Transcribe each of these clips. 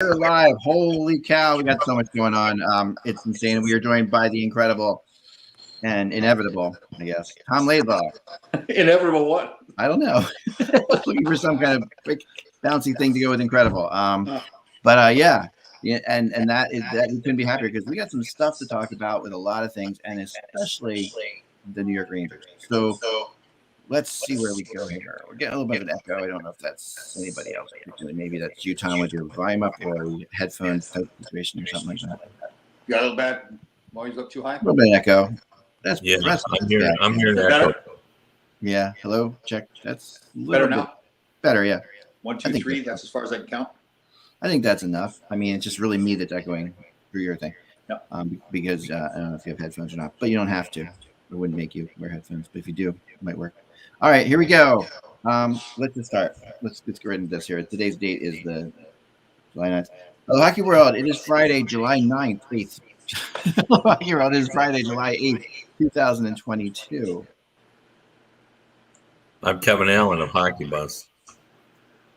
We're live. Holy cow, we got so much going on. It's insane. We are joined by the incredible and inevitable, I guess, Tom Laidlaw. Inevitable what? I don't know. Looking for some kind of quick, bouncy thing to go with incredible. Yeah, and that we couldn't be happier because we got some stuff to talk about with a lot of things, and especially the New York Rangers. So let's see where we go here. We're getting a little bit of an echo. I don't know if that's anybody else. Maybe that's you, Tom, with your volume up or headphones type situation or something like that. You got a little bad volume's up too high? A little bit of echo. That's I'm hearing the echo. Yeah. Hello. Check. That's better now. Better. Yeah. 1, 2, 3. That's as far as I can count. I think that's enough. I mean, it's just really me that's echoing through your thing. Yeah. Because I don't know if you have headphones or not, but you don't have to. It wouldn't make you wear headphones, but if you do, it might work. All right, here we go. Let's just start. Let's get right into this here. Today's date is the July 9th. The Hockey World, it is Friday, July 9th. 8th. Hockey World is Friday, July 8th, 2022. I'm Kevin Allen of Hockey Buzz.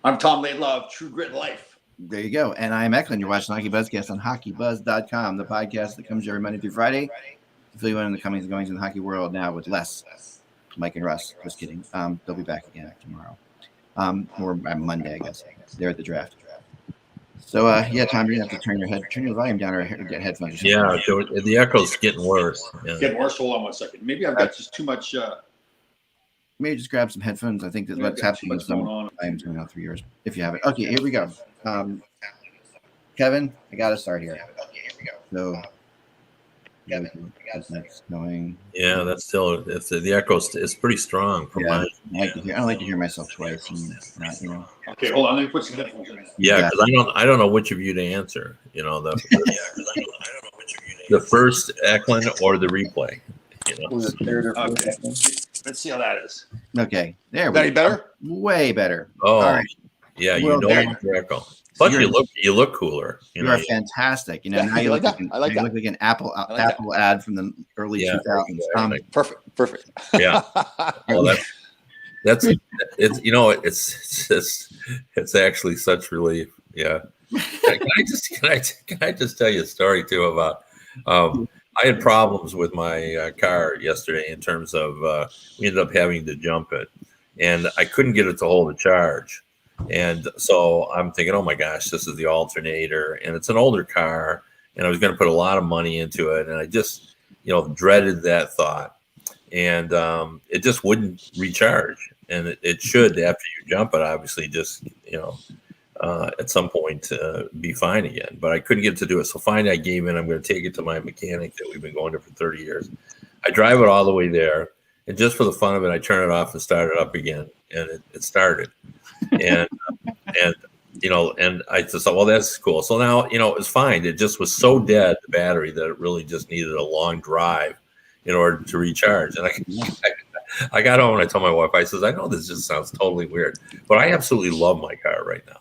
I'm Tom Laidlaw of True Grit Life. There you go. And I'm Eklund. You're watching HockeyBuzzCast on HockeyBuzz.com, the podcast that comes every Monday through Friday to fill you in on the comings and goings in the hockey world now with less Mike and Russ. Just kidding. They'll be back again tomorrow. Or Monday, I guess. They're at the draft. So, Tom, you're going to have to turn your volume down or get headphones or something. Yeah, so the echo's getting worse. Yeah. Getting worse. Hold on 1 second. Maybe I've got just too much. Maybe just grab some headphones. I think that's what's happening with some volumes going on through yours, if you have it. Okay, here we go. Kevin, I got to start here. So, that's going. Yeah, that's still the echo is pretty strong. From I don't like to hear myself twice. And Okay, hold on. Let me put some headphones in. Yeah, because I don't know which of you to answer. You know the first Eklund or the replay. You know. Okay. Let's see how that is. Okay, there. Is that any better? Way better. Oh, all right. Yeah, you know your echo. But you look cooler. You are fantastic. You know, now you look like an Apple ad from the early 2000s. Perfect. Yeah. Well, that's it's you know it's actually such relief. Yeah. Can I just tell you a story too about I had problems with my car yesterday in terms of we ended up having to jump it, and I couldn't get it to hold a charge. And so I'm thinking, oh my gosh, this is the alternator, and it's an older car, and I was going to put a lot of money into it, and I just, dreaded that thought, and it just wouldn't recharge, and it should after you jump it, obviously, just at some point be fine again. But I couldn't get it to do it, so finally I gave in. I'm going to take it to my mechanic that we've been going to for 30 years. I drive it all the way there, and just for the fun of it, I turn it off and start it up again, and it started. And I just thought, well, that's cool. So now, it was fine. It just was so dead, the battery, that it really just needed a long drive in order to recharge. And I got home and I told my wife, I says, I know this just sounds totally weird, but I absolutely love my car right now.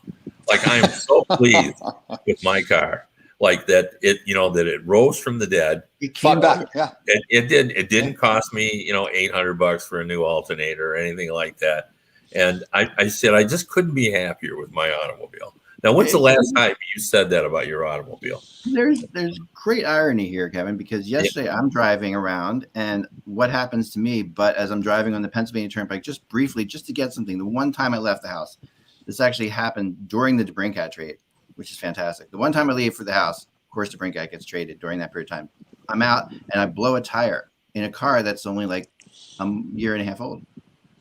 Like, I am so pleased with my car. Like that it rose from the dead. Fun back, yeah. It didn't cost me, $800 for a new alternator or anything like that. And I said, I just couldn't be happier with my automobile. Now, when's the last time you said that about your automobile? There's great irony here, Kevin, because yesterday I'm driving around, and what happens to me, but as I'm driving on the Pennsylvania Turnpike, just briefly, just to get something, the one time I left the house, this actually happened during the DeBrincat trade, which is fantastic. The one time I leave for the house, of course, DeBrincat gets traded during that period of time. I'm out, and I blow a tire in a car that's only like a year and a half old.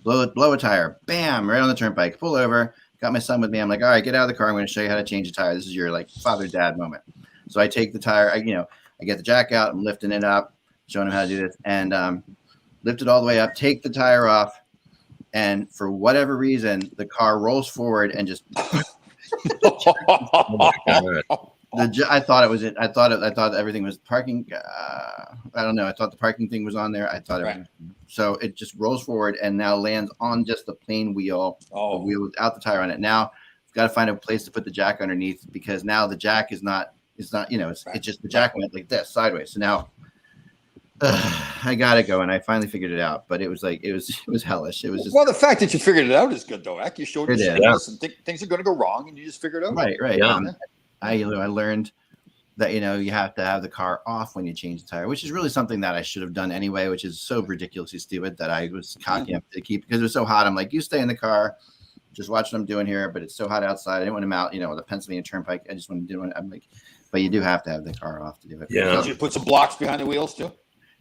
Blow a tire, bam, right on the turnpike, pull over, got my son with me. I'm like, all right, get out of the car. I'm going to show you how to change a tire. This is your father-dad moment. So I take the tire, I get the jack out, I'm lifting it up, showing him how to do this, and lift it all the way up, take the tire off, and for whatever reason, the car rolls forward and just Oh my God. I thought it was it. I thought everything was parking. I don't know. I thought the parking thing was on there. I thought everything. So it just rolls forward and now lands on just the plain wheel. The wheel without the tire on it. Now I've got to find a place to put the jack underneath, because now the jack is not. It's not. It's just the jack went like this sideways. So now I got to go, and I finally figured it out. But it was hellish. It was just. Well, the fact that you figured it out is good, though. You showed us and things are going to go wrong, and you just figured it out. Right. Yeah. I learned that you have to have the car off when you change the tire, which is really something that I should have done anyway, which is so ridiculously stupid that I was cocky enough to keep because it was so hot. I'm like, you stay in the car, just watch what I'm doing here. But it's so hot outside. I didn't want him out, the Pennsylvania Turnpike. I just want to do it. I'm like, but you do have to have the car off to do it. Yeah. Did you put some blocks behind the wheels too?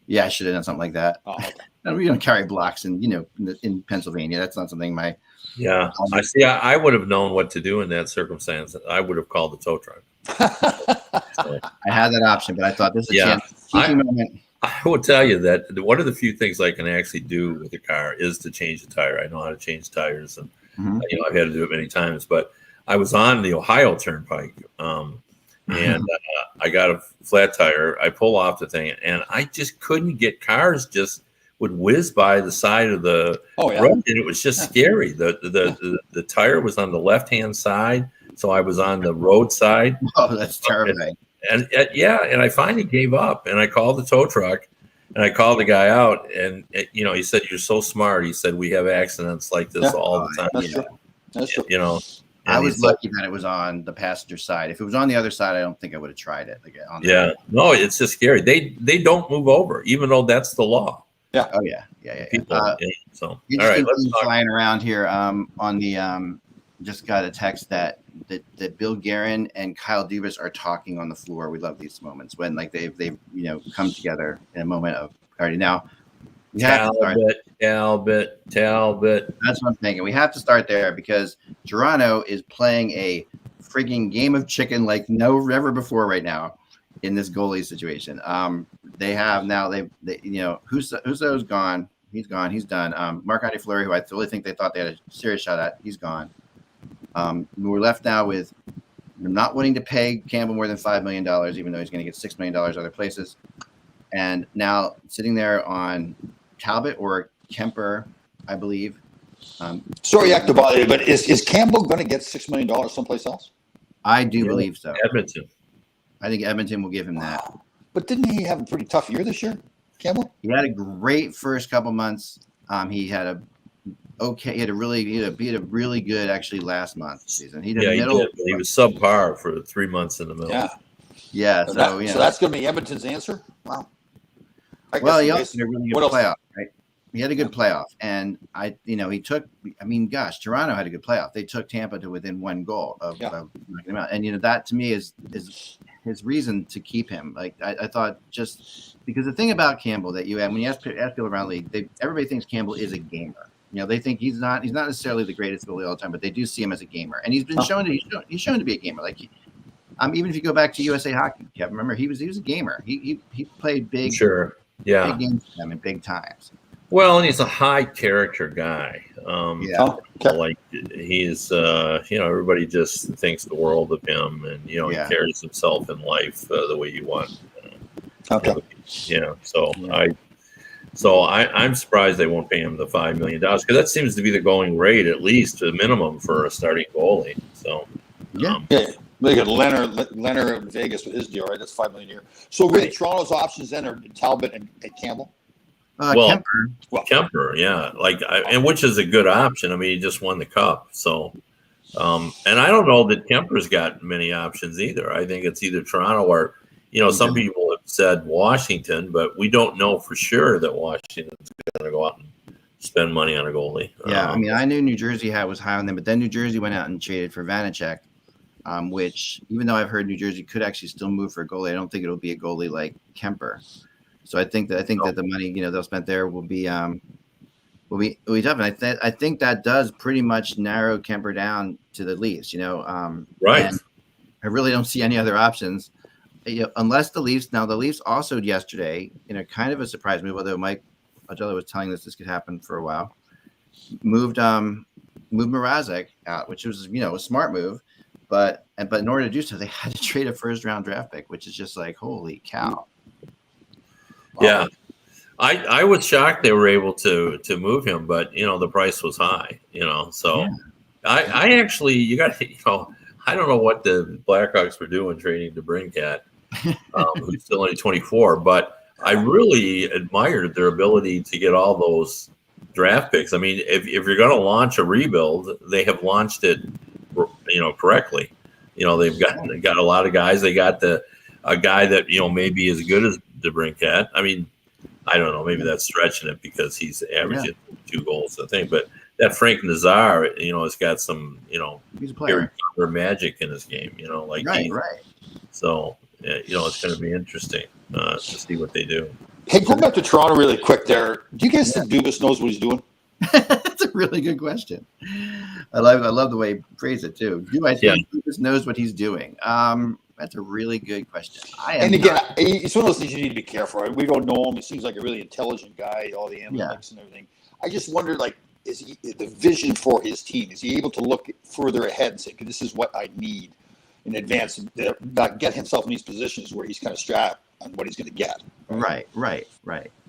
Yeah, I should have done something like that. Oh, okay. And we don't carry blocks in Pennsylvania. That's not something Yeah, I see. I would have known what to do in that circumstance. I would have called the tow truck. So, I had that option, but I thought this is a chance. Moment. I will tell you that one of the few things I can actually do with the car is to change the tire. I know how to change tires, and I've had to do it many times. But I was on the Ohio Turnpike, and I got a flat tire. I pull off the thing, and I just couldn't get cars just would whiz by the side of the road, and it was just scary. The tire was on the left-hand side, so I was on the road side. Oh, that's terrifying. And I finally gave up, and I called the tow truck, and I called the guy out, and he said, "You're so smart." He said, "We have accidents like this all the time." That's true. That's true. I was lucky that it was on the passenger side. If it was on the other side, I don't think I would have tried it. No, it's just scary. They don't move over, even though that's the law. Yeah. Oh yeah. People, so all right, let's talk. Flying around here on the just got a text that Bill Guerin and Kyle Dubas are talking on the floor. We love these moments when they've come together in a moment of clarity. Now we have Talbot. That's what I'm thinking. We have to start there because Toronto is playing a frigging game of chicken like never before right now in this goalie situation. They have now Husso's gone. He's gone. He's done. Marc-Andre Fleury, who I really think they thought they had a serious shot at, he's gone. We're left now with not wanting to pay Campbell more than $5 million, even though he's going to get $6 million other places. And now sitting there on Talbot or Kemper, I believe. Sorry, Actabali, but is Campbell going to get $6 million someplace else? I do believe so. Edmonton. I think Edmonton will give him that. But didn't he have a pretty tough year this year, Campbell? He had a great first couple months. He had a really good actually last month season. He did middle. He was subpar for 3 months in the middle. Yeah. So that's going to be Edmonton's answer. Wow. Well, he also had a really good playoff, right? He had a good playoff, and he took. I mean, gosh, Toronto had a good playoff. They took Tampa to within one goal of knocking him out, and that to me is his reason to keep him. Like I thought, just because the thing about Campbell that you have when you ask people around the league, everybody thinks Campbell is a gamer. They think he's not necessarily the greatest goalie all the time, but they do see him as a gamer, and he's been shown to be a gamer. Like even if you go back to USA Hockey, Kevin, remember he was a gamer. He played big. Sure. Yeah. Big games for them in big times. Well, and he's a high character guy. Like he's, everybody just thinks the world of him, and he carries himself in life the way you want. I'm surprised they won't pay him the $5 million because that seems to be the going rate, at least the minimum for a starting goalie. So Look at Leonard in Vegas with his deal, right? That's $5 million a year. So really, Toronto's options then are Talbot and Campbell. Kemper, yeah, and which is a good option. I mean, he just won the cup, so. And I don't know that Kemper's got many options either. I think it's either Toronto or, some people have said Washington, but we don't know for sure that Washington's going to go out and spend money on a goalie. Yeah, I mean, I knew New Jersey was high on them, but then New Jersey went out and traded for Vanacek. Which, even though I've heard New Jersey could actually still move for a goalie, I don't think it'll be a goalie like Kemper. So I think that the money they'll spend there will be tough. And I think that does pretty much narrow Kemper down to the Leafs. Right. And I really don't see any other options, unless the Leafs. Now the Leafs also yesterday in a kind of a surprise move, although Mike Agello was telling us this could happen for a while, moved Mrazek out, which was a smart move. But in order to do so, they had to trade a first-round draft pick, which is just like, holy cow. Wow. Yeah, I was shocked they were able to move him, but the price was high. So I actually I don't know what the Blackhawks were doing trading DeBrincat, who's still only 24, but I really admired their ability to get all those draft picks. I mean, if you're going to launch a rebuild, they have launched it correctly. they've got a lot of guys. They got a guy that maybe is good as DeBrincat. I mean, I don't know. Maybe that's stretching it because he's averaging 2 goals, I think. But that Frank Nazar, has got some, he's a player. Magic in his game. Right. So, it's going to be interesting to see what they do. Hey, go back to Toronto really quick there. Do you guys think Dubas knows what he's doing? That's a really good question. I love the way he phrased it too. Do I think Dubas knows what he's doing? That's a really good question. It's one of those things you need to be careful. Right? We don't know him. He seems like a really intelligent guy, all the analytics and everything. I just wonder, is he the vision for his team? Is he able to look further ahead and say, this is what I need in advance, and not get himself in these positions where he's kind of strapped on what he's going to get? Right.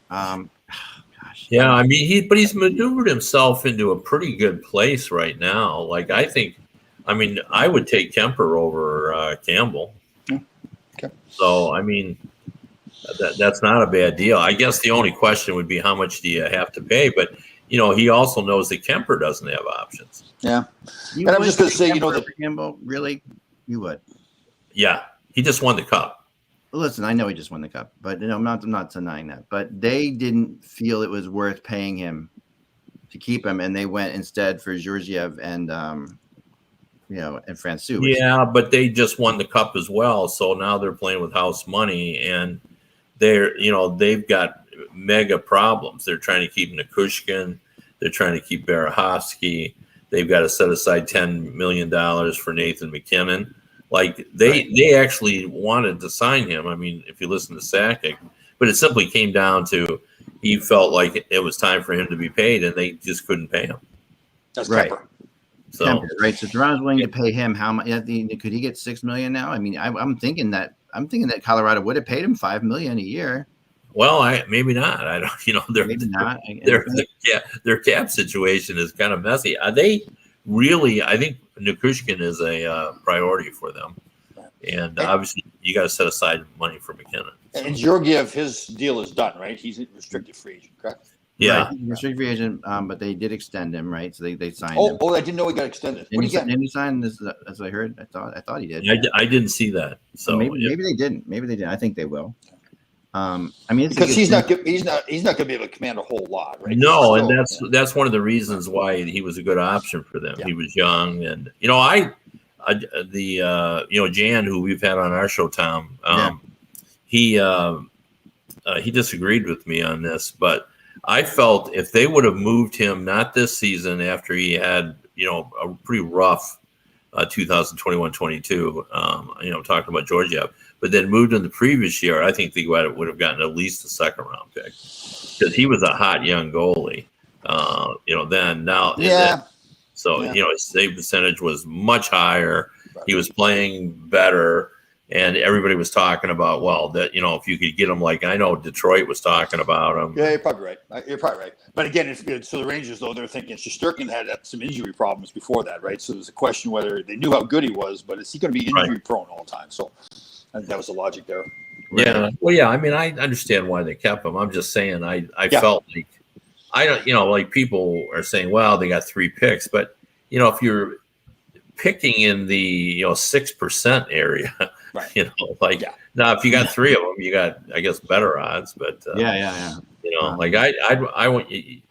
Gosh. Yeah, I mean, he's maneuvered himself into a pretty good place right now. I would take Kemper over Campbell. Okay. So, I mean, that's not a bad deal. I guess the only question would be how much do you have to pay? But, he also knows that Kemper doesn't have options. Yeah. And I'm just going to say, Campbell, really? You would? Yeah. He just won the cup. Listen, I know he just won the cup, but I'm not denying that. But they didn't feel it was worth paying him to keep him, and they went instead for Georgiev and and Francouz. Yeah, but they just won the cup as well, so now they're playing with house money, and they've got mega problems. They're trying to keep Nikushkin, they're trying to keep Barahovsky. They've got to set aside $10 million for Nathan McKinnon. They actually wanted to sign him. I mean, if you listen to Sakic, but it simply came down to he felt like it was time for him to be paid, and they just couldn't pay him. That's right. So Toronto's willing to pay him how much? Could he get $6 million now? I mean, I'm thinking that Colorado would have paid him $5 million a year. Well, maybe not. I don't. Maybe not. Their cap situation is kind of messy. Are they really? I think Nikushkin is a priority for them, and obviously you got to set aside money for McKinnon. And Georgiev, his deal is done, right? He's a restricted free agent, correct? Yeah, right. Restricted free agent, but they did extend him, right? So they signed him. Oh, I didn't know he got extended. Didn't he sign this? As I heard, I thought he did. I didn't see that. So maybe they didn't. Maybe they did. I think they will. Because he's not going to be able to command a whole lot, right? No, and that's one of the reasons why he was a good option for them. Yeah. He was young, and Jan, who we've had on our show, Tom, he disagreed with me on this, but I felt if they would have moved him not this season after he had a pretty rough 2021-22, talking about Georgiev, but then moved in the previous year, I think they would have gotten at least a second round pick because he was a hot young goalie. His save percentage was much higher. He was playing better, and everybody was talking about if you could get him, like I know Detroit was talking about him. Yeah, you're probably right. But again, so the Rangers, though, they're thinking Shesterkin had some injury problems before that, right? So there's a question whether they knew how good he was, but is he going to be injury prone all the time? So I think that was the logic there. Right. Yeah. Well, yeah. I mean, I understand why they kept him. I'm just saying, I felt like I don't, like people are saying, well, they got 3 picks, but if you're picking in the 6% area, right. Now if you got 3 of them, you got, I guess, better odds. But I want you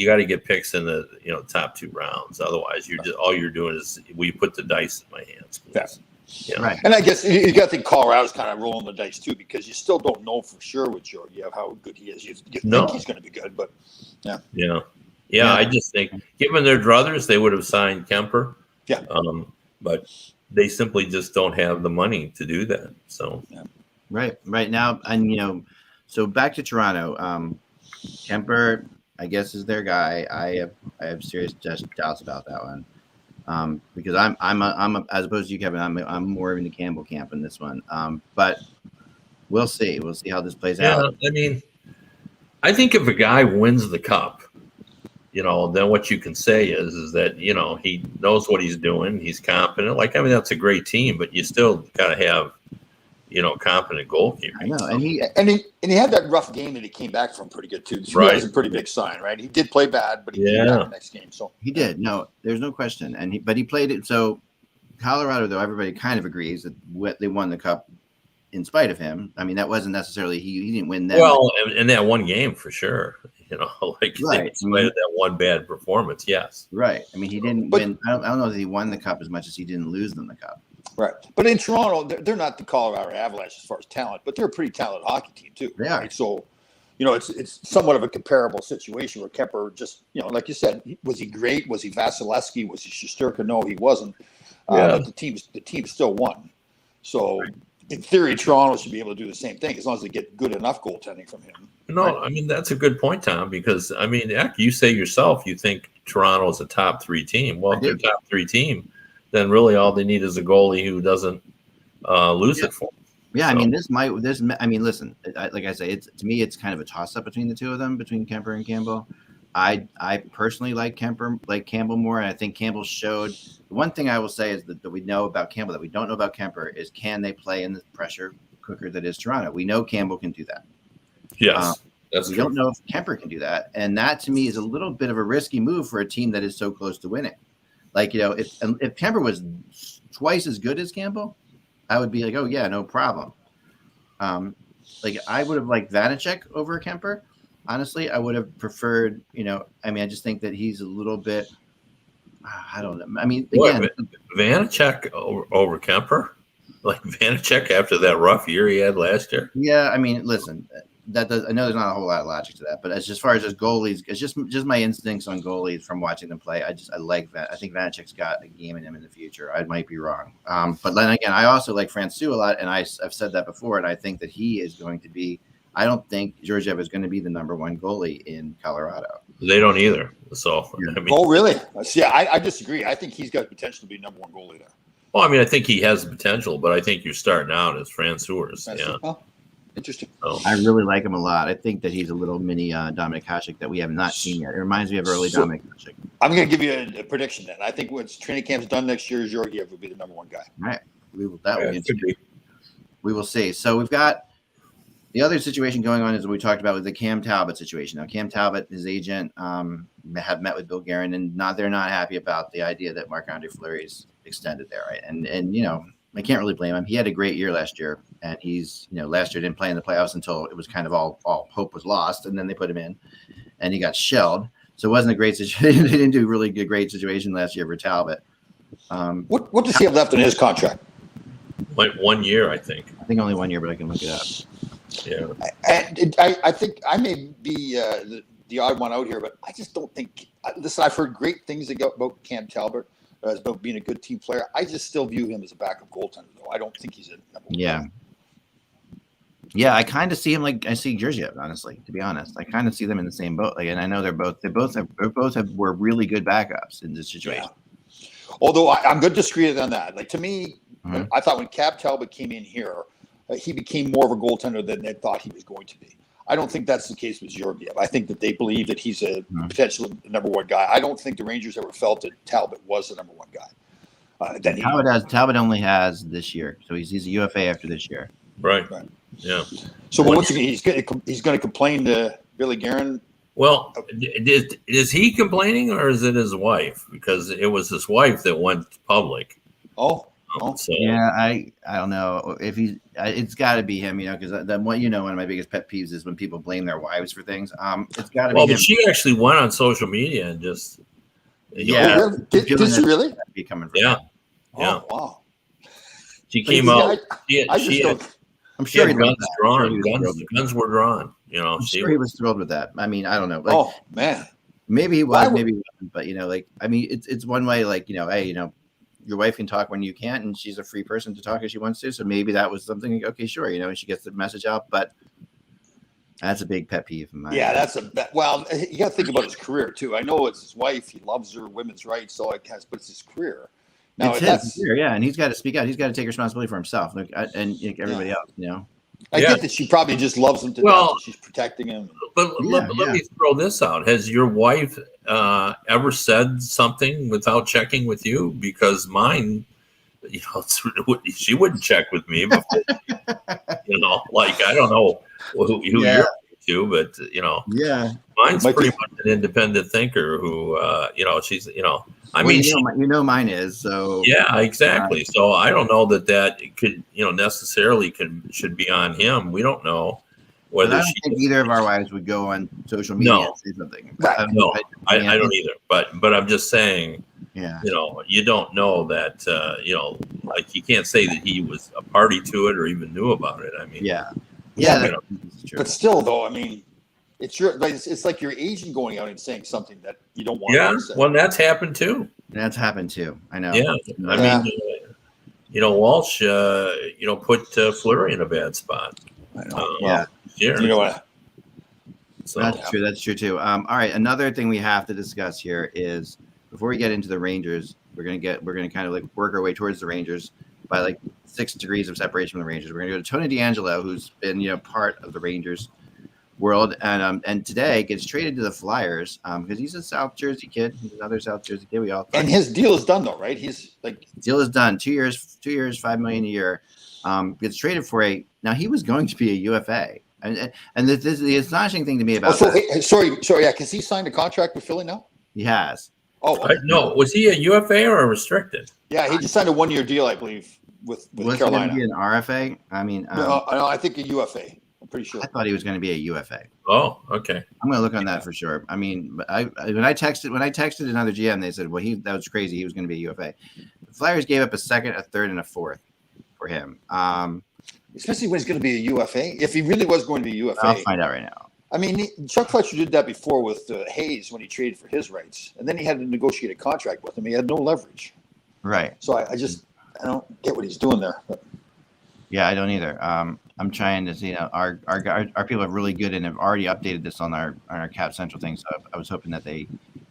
got to get picks in the top 2 rounds. Otherwise, all you're doing is we put the dice in my hands. Please. Yeah. Right. And I guess you got to think Colorado's kind of rolling the dice too, because you still don't know for sure with Georgiev how good he is. You think he's going to be good, but yeah. I just think, given their druthers, they would have signed Kemper. Yeah. But they simply just don't have the money to do that. So. Yeah. Right now, and so back to Toronto. Kemper, I guess, is their guy. I have serious doubts about that one. Because I'm as opposed to you, Kevin, I'm more in the Campbell camp in this one. But we'll see. We'll see how this plays out. I mean, I think if a guy wins the cup, then what you can say is that, he knows what he's doing. He's competent. That's a great team, but you still got to have, competent goalkeeper. I know. And he had that rough game that he came back from pretty good too. That was a pretty big sign, right? He did play bad, but he came back the next game. So he did. No, there's no question. But he played it. So Colorado, though, everybody kind of agrees that they won the cup in spite of him. I mean, that wasn't necessarily he didn't win that. Well, in that one game for sure. Like right. in spite of that one bad performance, yes. Right. I mean, he didn't win. I don't know that he won the cup as much as he didn't lose them the cup. Right. But in Toronto, they're not the Colorado Avalanche as far as talent, but they're a pretty talented hockey team too. They are. Right? So, it's somewhat of a comparable situation where Kemper just, like you said, was he great? Was he Vasilevsky? Was he Shesterkin? No, he wasn't. But the team still won. So, in theory, Toronto should be able to do the same thing as long as they get good enough goaltending from him. No, I mean, that's a good point, Tom, because, I mean, you say yourself, you think Toronto is a top 3 team. Well, if they're a top 3 team, then really all they need is a goalie who doesn't lose it for them. Yeah, so. Listen, like I say, to me, it's kind of a toss-up between the two of them, between Kemper and Campbell. I personally like Campbell more, and I think Campbell showed. The one thing I will say is that we know about Campbell that we don't know about Kemper is can they play in the pressure cooker that is Toronto? We know Campbell can do that. Yes, that's we true. don't know if Kemper can do that, and that to me is a little bit of a risky move for a team that is so close to winning. Like, if Kemper was twice as good as Campbell, I would be like, oh yeah, no problem. Like I would have liked Vanacek over Kemper. Honestly, I would have preferred, I just think that he's a little bit, I don't know. I mean, again, Vanacek over Kemper? Like Vanacek after that rough year he had last year? Yeah, I mean, listen, I know there's not a whole lot of logic to that, but as far as goalies, it's just my instincts on goalies from watching them play. I like that. I think Vanacek's got a game in him in the future. I might be wrong. But then again, I also like Francouz a lot, and I've said that before, and I think that he is going to be, I don't think Georgiev is going to be the number 1 goalie in Colorado. They don't either. So, yeah. Oh, really? Yeah, I disagree. I think he's got potential to be number 1 goalie there. Well, I mean, I think he has the potential, but I think you're starting out as Francouz. Yeah. Oh, interesting. Oh. I really like him a lot. I think that he's a little mini Dominik Hasek that we have not seen yet. It reminds me of early Dominik Hasek. I'm going to give you a prediction then. I think once training camp's done next year, Georgiev will be the number 1 guy. All right. We will see. So we've got the other situation going on is what we talked about with the Cam Talbot situation. Now, Cam Talbot, his agent, have met with Bill Guerin, and they're not happy about the idea that Marc-Andre Fleury's extended there, right? And I can't really blame him. He had a great year last year, and he's last year didn't play in the playoffs until it was kind of all hope was lost, and then they put him in, and he got shelled. So it wasn't a great situation. They didn't do really good, great situation last year for Talbot. What does he have left in his contract? Like 1 year, I think. I think only 1 year, but I can look it up. Yeah, I think I may be the odd one out here, but I just don't think. Listen, I've heard great things about Cam Talbot, about being a good team player. I just still view him as a backup goaltender, though. I don't think he's a number 1. Yeah. Yeah, I kind of see him like I see Georgiev, honestly, to be honest. I kind of see them in the same boat. Like, and I know they both were really good backups in this situation. Yeah. Although I'm going to disagree on that. Like, to me, I thought when Cam Talbot came in here, he became more of a goaltender than they thought he was going to be. I don't think that's the case with Georgiev. I think that they believe that he's a potential number 1 guy. I don't think the Rangers ever felt that Talbot was the number 1 guy. Talbot only has this year, so he's a UFA after this year. right. Yeah. So once again, he's going to complain to Billy Guerin. Well, is he complaining or is it his wife? Because it was his wife that went public. Oh. So, Yeah, I don't know if it's got to be him, because one of my biggest pet peeves is when people blame their wives for things. It's got to be him. But she actually went on social media and just Did she really? Be coming from yeah. him. Yeah. Oh, wow. She came out. I'm sure he guns drawn. Guns were drawn. I'm sure he was thrilled with that. I mean, I don't know. Like, oh man, maybe he was, maybe he wasn't. But it's one way. Like, hey, your wife can talk when you can't, and she's a free person to talk as she wants to. So maybe that was something. Okay, sure, and she gets the message out. But that's a big pet peeve of mine. Yeah, well, you got to think about his career too. I know it's his wife; he loves her, women's rights, so but it's his career. Now, it's his career, yeah, and he's got to speak out. He's got to take responsibility for himself, and everybody else. I get that she probably just loves him to death. And she's protecting him. But let me throw this out. Has your wife ever said something without checking with you? Because mine, she wouldn't check with me before. I don't know who you're to, but Yeah. mine's Might pretty be. much an independent thinker who, she's, I Well, mean, mine is so. yeah, exactly. So I don't know that it could, necessarily should be on him. We don't know But I whether don't think either of our wives would go on social media No. and say something. Right. No, I don't either. But I'm just saying, Yeah. you don't know that, like you can't say that he was a party to it or even knew about it. I mean, Yeah. Yeah, Yeah. That's true. But still, though, I mean, it's like your agent going out and saying something that you don't want yeah. to say. Well, that's happened too. That's happened too. I know. Yeah. I mean, Walsh, put Fleury in a bad spot. I know. Yeah. Yeah. You know what? So, That's true. That's true too. All right. Another thing we have to discuss here is before we get into the Rangers, we're gonna kind of like work our way towards the Rangers by like 6 degrees of separation from the Rangers. We're gonna go to Tony DeAngelo, who's been part of the Rangers world, and today gets traded to the Flyers because he's a South Jersey kid. He's another South Jersey kid. We all thought. And his deal is done, though, right? He's like deal is done. 2 years, $5 million a year. Gets traded for now he was going to be a UFA. And the astonishing thing to me about sorry, yeah, because he signed a contract with Philly now. he has. Oh, no, was he a UFA or a restricted? yeah, he just signed a 1-year deal, I believe, with Was Carolina. he going to be an RFA? I mean, No, I think a UFA. I'm pretty sure. I thought he was going to be a UFA. Oh, okay. I'm going to look on that for sure. I mean, when I texted another GM, they said, well, that was crazy. He was going to be a UFA. The Flyers gave up a second, a third, and a fourth for him. Especially when he's going to be a UFA. If he really was going to be a UFA, I'll find out right now. I mean, Chuck Fletcher did that before with Hayes when he traded for his rights, and then he had to negotiate a contract with him. He had no leverage. Right. So I don't get what he's doing there. But. Yeah, I don't either. I'm trying to see. Our people are really good and have already updated this on our Cap Central thing. So I was hoping that they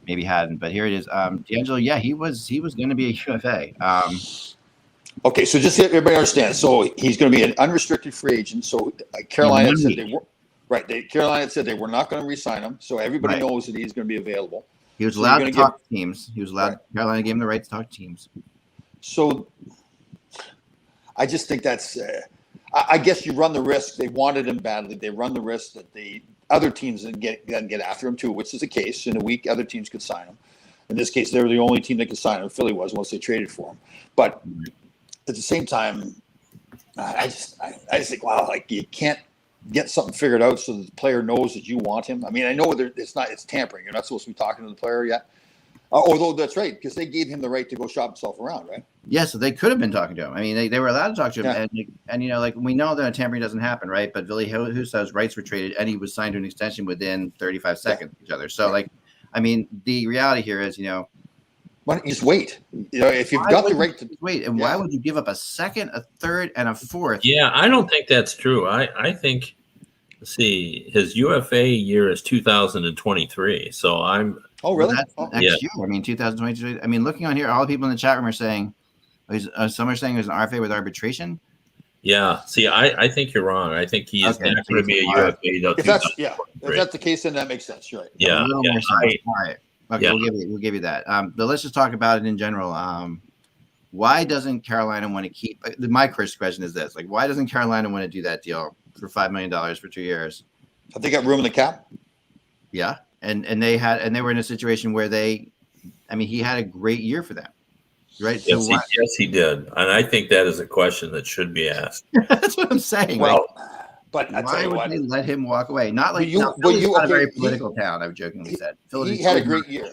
maybe hadn't. But here it is. DeAngelo, yeah, he was going to be a UFA. Okay, so just so everybody understands. So he's going to be an unrestricted free agent. So Carolina said they were right. Carolina said they were not going to re-sign him. So everybody knows that he's going to be available. He was allowed to talk to teams. He was allowed. Right. Carolina gave him the right to talk to teams. So I just think that's. I guess you run the risk. They wanted him badly. They run the risk that the other teams then get after him too, which is the case. In a week, other teams could sign him. In this case, they were the only team that could sign him. Philly was once they traded for him, but. At the same time, I just think, wow, like you can't get something figured out so the player knows that you want him. I mean, I know it's tampering. You're not supposed to be talking to the player yet. Although that's right, because they gave him the right to go shop himself around, right? Yeah, so they could have been talking to him. I mean, they were allowed to talk to him, and like we know that tampering doesn't happen, right? But Ville Huso's rights were traded, and he was signed to an extension within 35 seconds of each other. So, like, I mean, the reality here is, why don't you just wait? If you've got the right to wait, and why would you give up a second, a third, and a fourth? Yeah, I don't think that's true. I think, see, his UFA year is 2023. So I'm. Oh, really? Next year. I mean, 2023. I mean, looking on here, all the people in the chat room are saying, some are saying there's an RFA with arbitration. Yeah. See, I think you're wrong. I think he is not going to be a UFA. If that's the case, then that makes sense. You're right. Yeah. All right. Okay, we'll give you that. But let's just talk about it in general. Why doesn't Carolina want to keep? My first question is this: like, why doesn't Carolina want to do that deal for $5 million for 2 years? Have they got room in the cap? Yeah, and they were in a situation where he had a great year for them, right? Yes, yes, he did, and I think that is a question that should be asked. That's what I'm saying. Well. But why would they let him walk away? Not like Philly's not a very political town. I've jokingly said. He had a great year.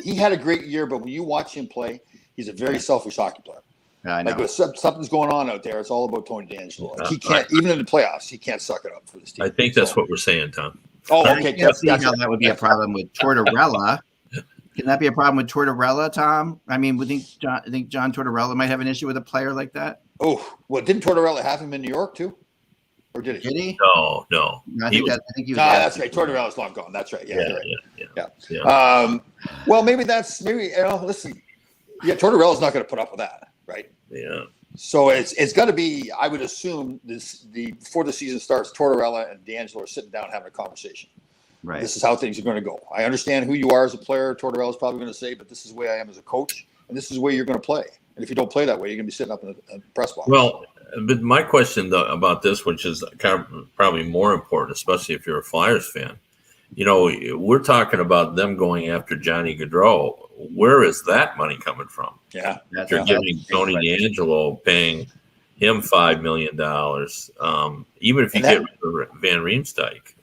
He had a great year, but when you watch him play, he's a very selfish hockey player. I know. Like if something's going on out there, it's all about Tony DeAngelo. Like he can't, even in the playoffs, he can't suck it up for this team. I think that's what we're saying, Tom. Oh, okay. I can't see how that would be a problem with Tortorella. Can that be a problem with Tortorella, Tom? I mean, I think John Tortorella might have an issue with a player like that. Oh, well, didn't Tortorella have him in New York too? Or did he? Did he? No. I think he was. That's right. Tortorella's long gone. That's right. Yeah. Well, maybe listen. Yeah, Tortorella's not going to put up with that, right? Yeah. So it's got to be. I would assume before the season starts, Tortorella and DeAngelo are sitting down having a conversation. Right. This is how things are going to go. I understand who you are as a player. Tortorella's probably going to say, but this is the way I am as a coach, and this is the way you're going to play. And if you don't play that way, you're going to be sitting up in the press box. Well, but my question though, about this, which is kind of probably more important, especially if you're a Flyers fan, we're talking about them going after Johnny Gaudreau. Where is that money coming from? Yeah, you're giving Tony DeAngelo, paying him $5 million. Even if you get rid of Van Riemsdyk,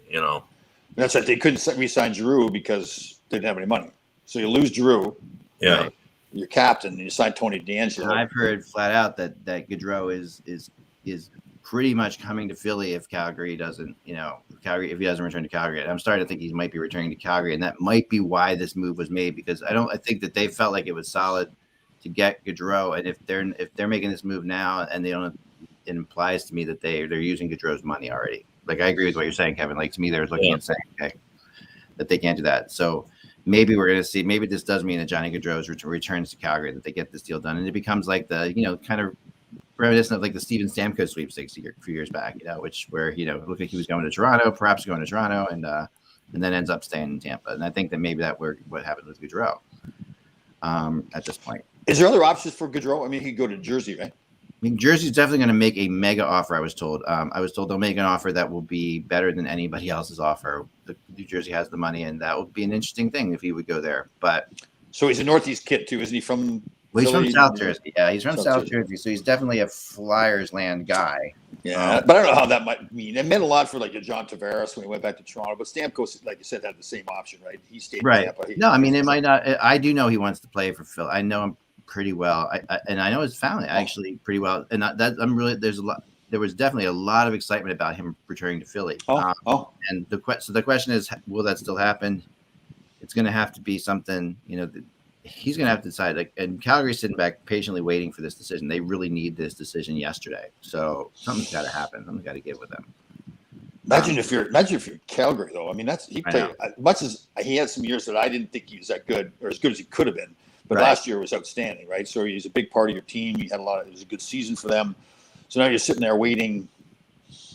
that's right. They couldn't re-sign Giroux because they didn't have any money. So you lose Giroux. Yeah. Right? Your captain, and you sign Tony DeAngelo. And I've heard flat out that Gaudreau is pretty much coming to Philly if Calgary doesn't, if he doesn't return to Calgary. And I'm starting to think he might be returning to Calgary, and that might be why this move was made, because I think that they felt like it was solid to get Gaudreau, and if they're making this move now and they don't, it implies to me that they're using Gaudreau's money already. Like, I agree with what you're saying, Kevin. Like, to me, they're looking at saying, okay, that they can't do that. So maybe we're going to see, maybe this does mean that Johnny Gaudreau's returns to Calgary, that they get this deal done. And it becomes like the, kind of reminiscent of like the Steven Stamkos sweepstakes a few years back, where it looked like he was going to Toronto, and then ends up staying in Tampa. And I think that maybe what happened with Gaudreau at this point. Is there other options for Gaudreau? I mean, he'd go to Jersey, right? I mean, Jersey's definitely going to make a mega offer, I was told. They'll make an offer that will be better than anybody else's offer. New Jersey has the money, and that would be an interesting thing if he would go there. But so he's a Northeast kid, too. Isn't he from Well, he's Philly? from South Jersey. Yeah, he's from South Jersey. So he's definitely a Flyers land guy. Yeah, but I don't know how that might mean. It meant a lot for like John Tavares when he went back to Toronto. But Stamkos, like you said, had the same option, right? He stayed in Tampa. No, I mean, it might not. I do know he wants to play for Phil. I know him pretty well, and I know his family actually pretty well. And there was definitely a lot of excitement about him returning to Philly. And the question is, will that still happen? It's going to have to be something, he's going to have to decide. And Calgary's sitting back patiently waiting for this decision. They really need this decision yesterday. So something's got to happen. Something's got to give with them. Imagine if you're Calgary, though. I mean, he played as much as he had some years that I didn't think he was that good, or as good as he could have been. But last year was outstanding, right? So he's a big part of your team. It was a good season for them. So now you're sitting there waiting.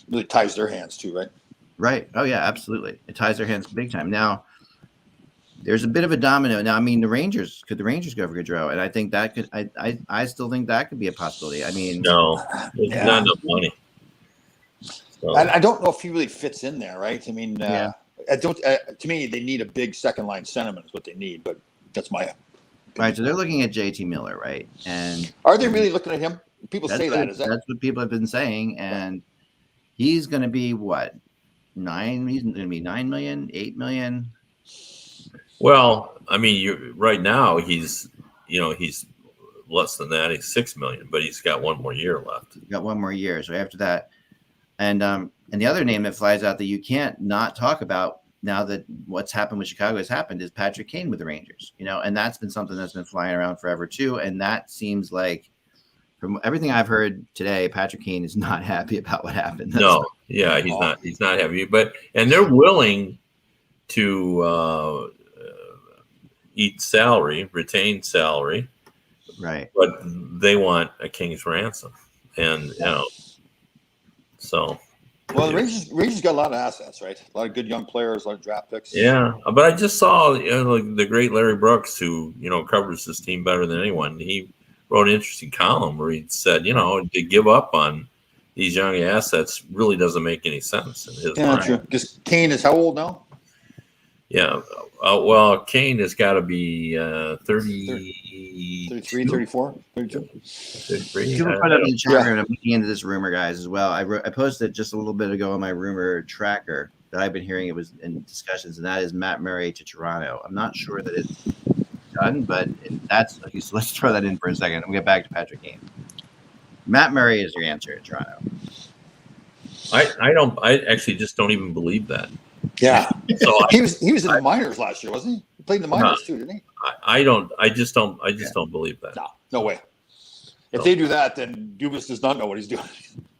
Really ties their hands too, right? Right. Oh yeah, absolutely. It ties their hands big time. Now, there's a bit of a domino. Now, I mean, the Rangers go for Gaudreau? And I think that could. I still think that could be a possibility. I mean, no, there's not enough money. So. I don't know if he really fits in there, right? I mean, I don't. To me, they need a big second line centerman is what they need. But that's my opinion. Right. So they're looking at JT Miller, right? And are they really looking at him? People say that. That's what people have been saying, and he's going to be what? He's going to be $9 million, $8 million. Well, I mean, right now he's less than that. He's $6 million, but he's got one more year left. He's got one more year. So after that, and the other name that flies out that you can't not talk about now that what's happened with Chicago has happened is Patrick Kane with the Rangers. And that's been something that's been flying around forever too. And that seems like, from everything I've heard today, Patrick Kane is not happy about what happened. He's not happy. And they're willing to eat salary, retain salary, right? But they want a king's ransom, and so. Well, the Rangers got a lot of assets, right? A lot of good young players, a lot of draft picks. Yeah, but I just saw the great Larry Brooks, who covers this team better than anyone. He wrote an interesting column where he said, to give up on these young assets really doesn't make any sense in his mind. True. Because Kane is how old now? Yeah. Well, Kane has got to be 33, 34, 32. 33. You can put it in the chat room. I'm looking into this rumor, guys, as well. I posted just a little bit ago on my rumor tracker that I've been hearing it was in discussions, and that is Matt Murray to Toronto. I'm not sure that it's done, but that's okay. So let's throw that in for a second. We'll get back to Patrick Kane. Matt Murray is your answer at Toronto. I actually just don't even believe that. Yeah. So he was in the minors last year, wasn't he? He played in the minors too, didn't he? I just don't believe that. No way. If they do that, then Dubas does not know what he's doing.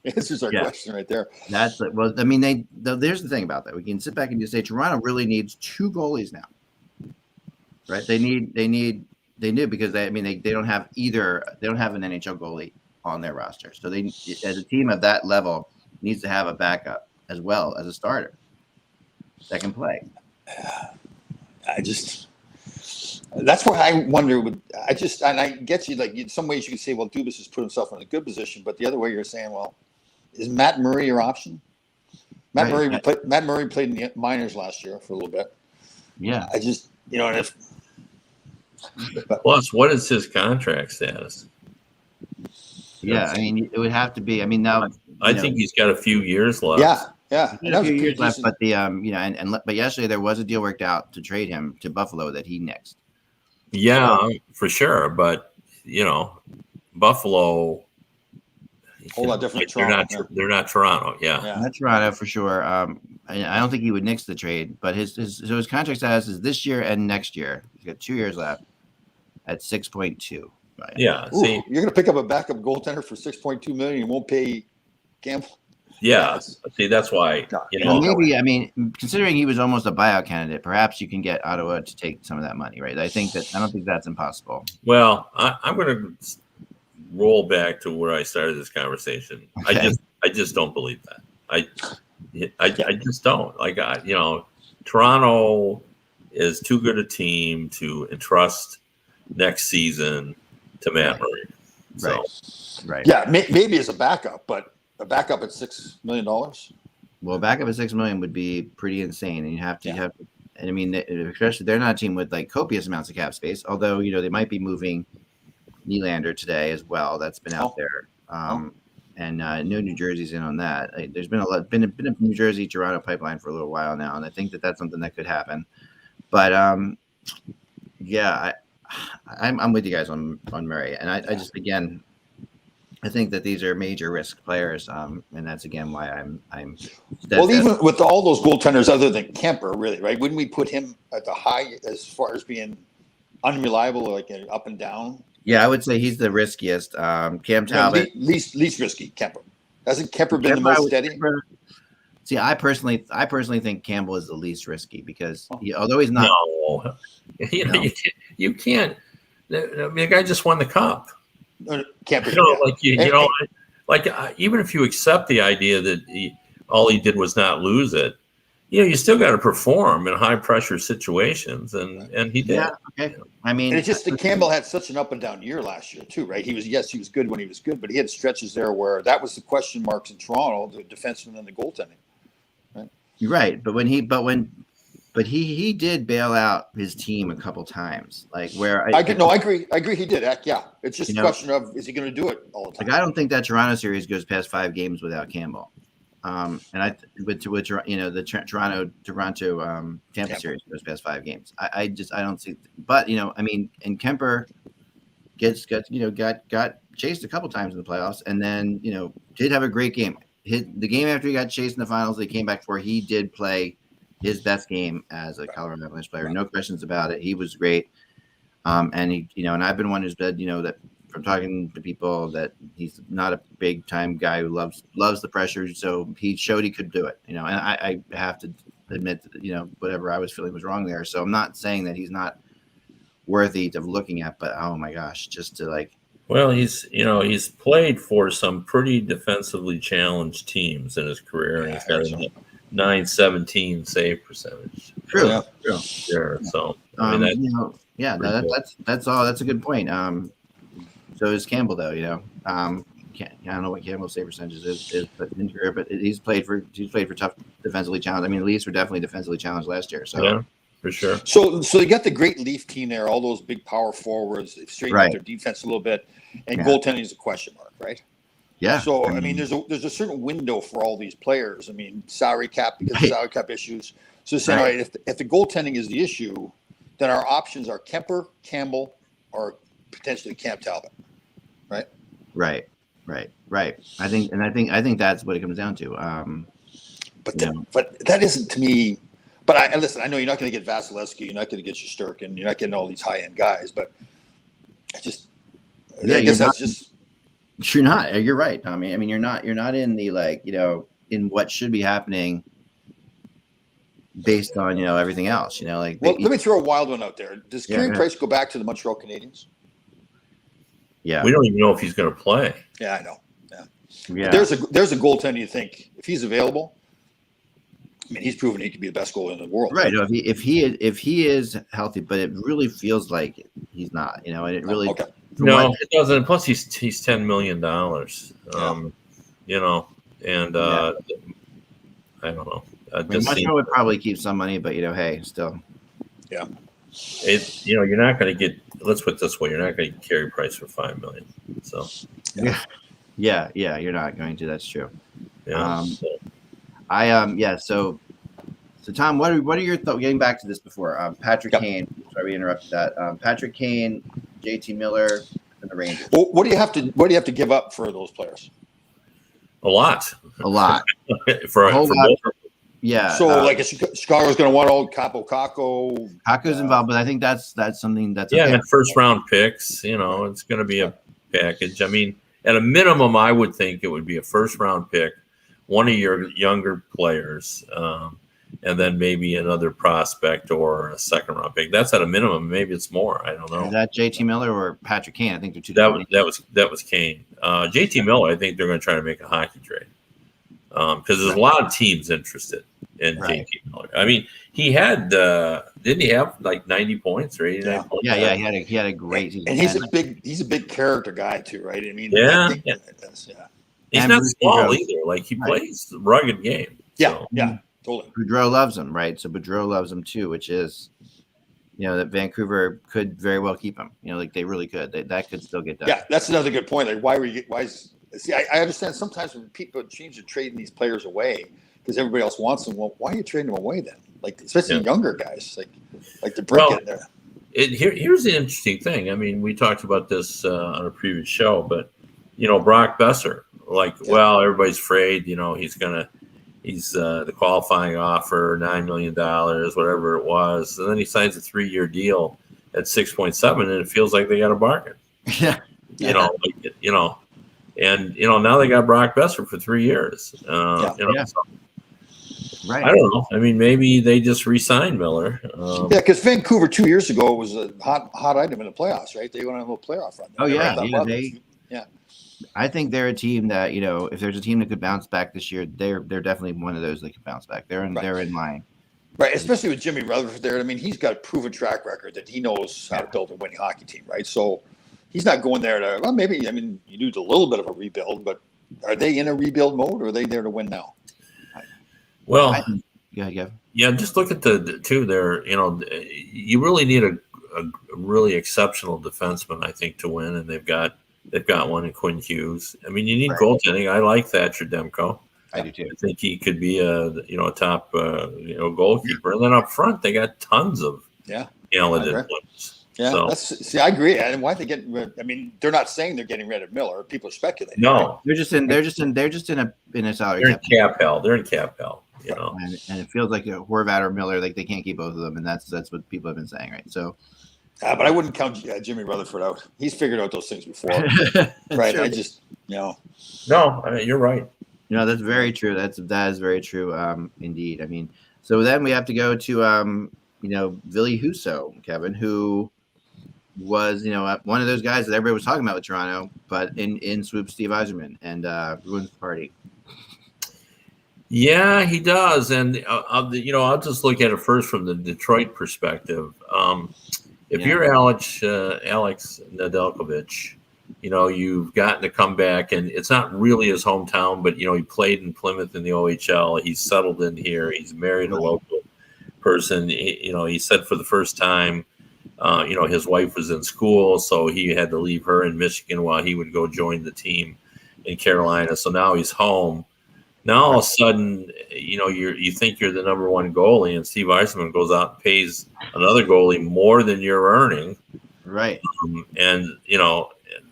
Answers our question right there. That's well. I mean, there's the thing about that. We can sit back and just say Toronto really needs two goalies now, right? They do because they don't have either. They don't have an NHL goalie on their roster, so they, as a team of that level, needs to have a backup as well as a starter that can play. That's where I wonder. And I get you. Like in some ways, you could say, well, Dubas has put himself in a good position, but the other way, you're saying, well, is Matt Murray your option? Matt Murray played in the minors last year for a little bit. Yeah. I just, and if. Plus, what is his contract status? Yeah, I mean, it would have to be. I mean, now I think he's got a few years left. Yeah. He's got a few years left, but but yesterday there was a deal worked out to trade him to Buffalo that he nixed. Yeah, for sure. But Buffalo. Whole lot different. They're not Toronto. Yeah. Not Toronto for sure. I don't think he would nix the trade, but his contract status is this year and next year. He's got 2 years left at 6.2. Right. Yeah. Ooh, see, you're going to pick up a backup goaltender for $6.2 million. You won't pay Campbell. Yeah. See, that's why. Maybe. I mean, considering he was almost a buyout candidate, perhaps you can get Ottawa to take some of that money, right? I don't think that's impossible. Well, I'm going to roll back to where I started this conversation. Okay. I just don't believe that. I just don't. Like, Toronto is too good a team to entrust next season to Matt Murray. Right. Yeah, maybe as a backup, but a backup at $6 million. Well, a backup at $6 million would be pretty insane, and you have to have. And I mean, especially they're not a team with like copious amounts of cap space. Although they might be moving Nylander today as well. That's been out there. And New Jersey's in on that. There's been a New Jersey Toronto pipeline for a little while now, and I think that's something that could happen. But I'm with you guys on Murray, and I just again, I think that these are major risk players, and that's again why I'm. Well, even with all those goaltenders other than Kemper, really, right? Wouldn't we put him at the high as far as being unreliable, like up and down? Yeah, I would say he's the riskiest. Cam Talbot, least risky. Kemper hasn't Kemper been the most steady? See, I personally think Campbell is the least risky because although he's not. No, you can't. The guy just won the cup. Kemper, even if you accept the idea that all he did was not lose it, you still got to perform in high pressure situations, and he did. Yeah, okay. I mean, and it's just that Campbell had such an up and down year last year too, right? He was good when he was good, but he had stretches there where that was the question marks in Toronto, the defenseman and the goaltending. Right. You're right, but he did bail out his team a couple times, like where I agree he did. Yeah, it's just a question of is he going to do it all the time? Like I don't think that Toronto series goes past 5 games without Campbell. And the Toronto Tampa series goes past 5 games. I don't see, but I mean, and Kemper got chased a couple times in the playoffs, and then did have a great game. The game after he got chased in the finals, they came back for. He did play his best game as a Colorado Avalanche player, no questions about it. He was great, and he and I've been one who's said that. From talking to people that he's not a big time guy who loves the pressure. So he showed he could do it, and I have to admit that, whatever I was feeling was wrong there. So I'm not saying that he's not worthy of looking at, but oh my gosh, just to well, he's played for some pretty defensively challenged teams in his career, and he's got a .917 save percentage. True. Sure. So that's all. That's a good point. So is Campbell, though. I don't know what Campbell's save percentage is, but in career, but he's played for tough defensively challenged. I mean, the Leafs were definitely defensively challenged last year. So yeah, for sure. So you got the great Leaf team there, all those big power forwards. They've straightened up their defense a little bit, and goaltending is a question mark, right? Yeah. So I mean, there's a certain window for all these players. I mean, salary cap because of salary cap issues. So saying, all right, if the goaltending is the issue, then our options are Kemper, Campbell, or potentially Cam Talbot. Right. I think that's what it comes down to. But that isn't to me. But listen. I know you're not going to get Vasilevsky. You're not going to get Shesterkin. You're not getting all these high end guys. But I guess that's just. You're not. You're right. I mean, you're not in the in what should be happening. Based on everything else, let me throw a wild one out there. Does Carey Price go back to the Montreal Canadiens? Yeah, we don't even know if he's going to play. Yeah, I know. Yeah. There's a goaltender you think if he's available, I mean, he's proven he could be the best goalie in the world. Right. No, if he is healthy, but it really feels like he's not. And it really. Okay. No, it doesn't. Plus, he's $10 million. And I don't know. Montreal would probably keep some money, but hey, still. Yeah. You're not going to get. Let's put it this way: you're not going to get Carey Price for $5 million. So. Yeah. You're not going to. That's true. Yeah. So Tom, what are your thoughts? Getting back to this before, Patrick Kane. Sorry, we interrupted that. Patrick Kane, JT Miller, and the Rangers. Well, what do you have to give up for those players? A lot. for a whole lot. Yeah. So, Chicago's going to want old Kako. Kako's involved, but I think that's something that's and first round picks. It's going to be a package. I mean, at a minimum, I would think it would be a first round pick, one of your younger players, and then maybe another prospect or a second round pick. That's at a minimum. Maybe it's more. I don't know. Is that JT Miller or Patrick Kane? I think they're two. That was Kane. JT Miller. I think they're going to try to make a hockey trade because there's a lot of teams interested in JT Miller. I mean, he had didn't he have like 90 points or 89 points? Yeah. He had a great season. And he's a big character guy too, right? I mean, He's not small either. Like he plays a rugged game. Yeah. Totally. Boudreau loves him, right? So Boudreau loves him too, which is, that Vancouver could very well keep him. They really could. That could still get done. Yeah, that's another good point. Like, I understand sometimes when people teams are trading these players away because everybody else wants them. Well, why are you trading them away then? Like, especially younger guys, like to break it there. Here's the interesting thing. I mean, we talked about this on a previous show, but Brock Besser. Everybody's afraid. He's the qualifying offer, $9 million, whatever it was. And then he signs a 3-year deal at 6.7, and it feels like they got a bargain. Yeah. Now they got Brock Besser for 3 years. Right. I don't know. I mean, maybe they just re-signed Miller. Because Vancouver 2 years ago was a hot item in the playoffs, right? They went on a little playoff run. I think they're a team that if there's a team that could bounce back this year, they're definitely one of those that could bounce back. They're in line, right? Especially with Jimmy Rutherford there. I mean, he's got a proven track record that he knows how to build a winning hockey team, right? So he's not going there to maybe. I mean, you do a little bit of a rebuild, but are they in a rebuild mode, or are they there to win now? Well, yeah. Just look at the two there. You really need a really exceptional defenseman, I think, to win, and they've got one in Quinn Hughes. I mean, you need goaltending. I like Thatcher Demko. I do too. I think he could be a top goalkeeper. And then up front, they got tons of talented players. Yeah, so, I agree. And why they get? I mean, they're not saying they're getting rid of Miller. People are speculating. No, right? They're just in a salary. They're in cap hell. And it feels like Horvat or Miller, like they can't keep both of them, and that's what people have been saying, right? So. But I wouldn't count Jimmy Rutherford out. He's figured out those things before, right? True. I just, No, I mean, you're right. That's very true. That is very true. Indeed. I mean, so then we have to go to Ville Husso, Kevin, who was one of those guys that everybody was talking about with Toronto, but in swoops Steve Yzerman and ruins the party. Yeah, he does, and I'll just look at it first from the Detroit perspective. If you're Alex Nedeljkovic, you've gotten to come back, and it's not really his hometown, but he played in Plymouth in the OHL. He's settled in here. He's married a local person. He said for the first time, his wife was in school, so he had to leave her in Michigan while he would go join the team in Carolina. So now he's home. Now all of a sudden, you think you're the number one goalie, and Steve Yzerman goes out and pays another goalie more than you're earning. Right. And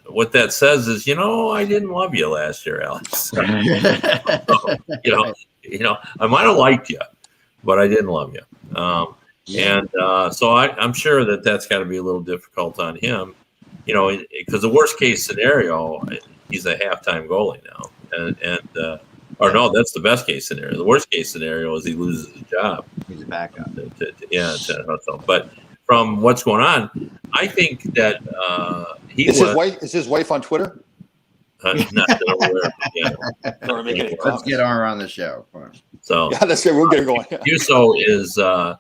what that says is, I didn't love you last year, Alex. I might have liked you, but I didn't love you. And so I'm sure that's got to be a little difficult on him, because the worst case scenario, he's a halftime goalie now, or no, that's the best case scenario. The worst case scenario is he loses his job. He's a backup. But from what's going on, I think that is his wife on Twitter? Not that I'm aware of, yeah. Or make any Let's comments. get her on the show. Come on. So Yeah, that's good. We'll get it going. Yeah. Uso is, I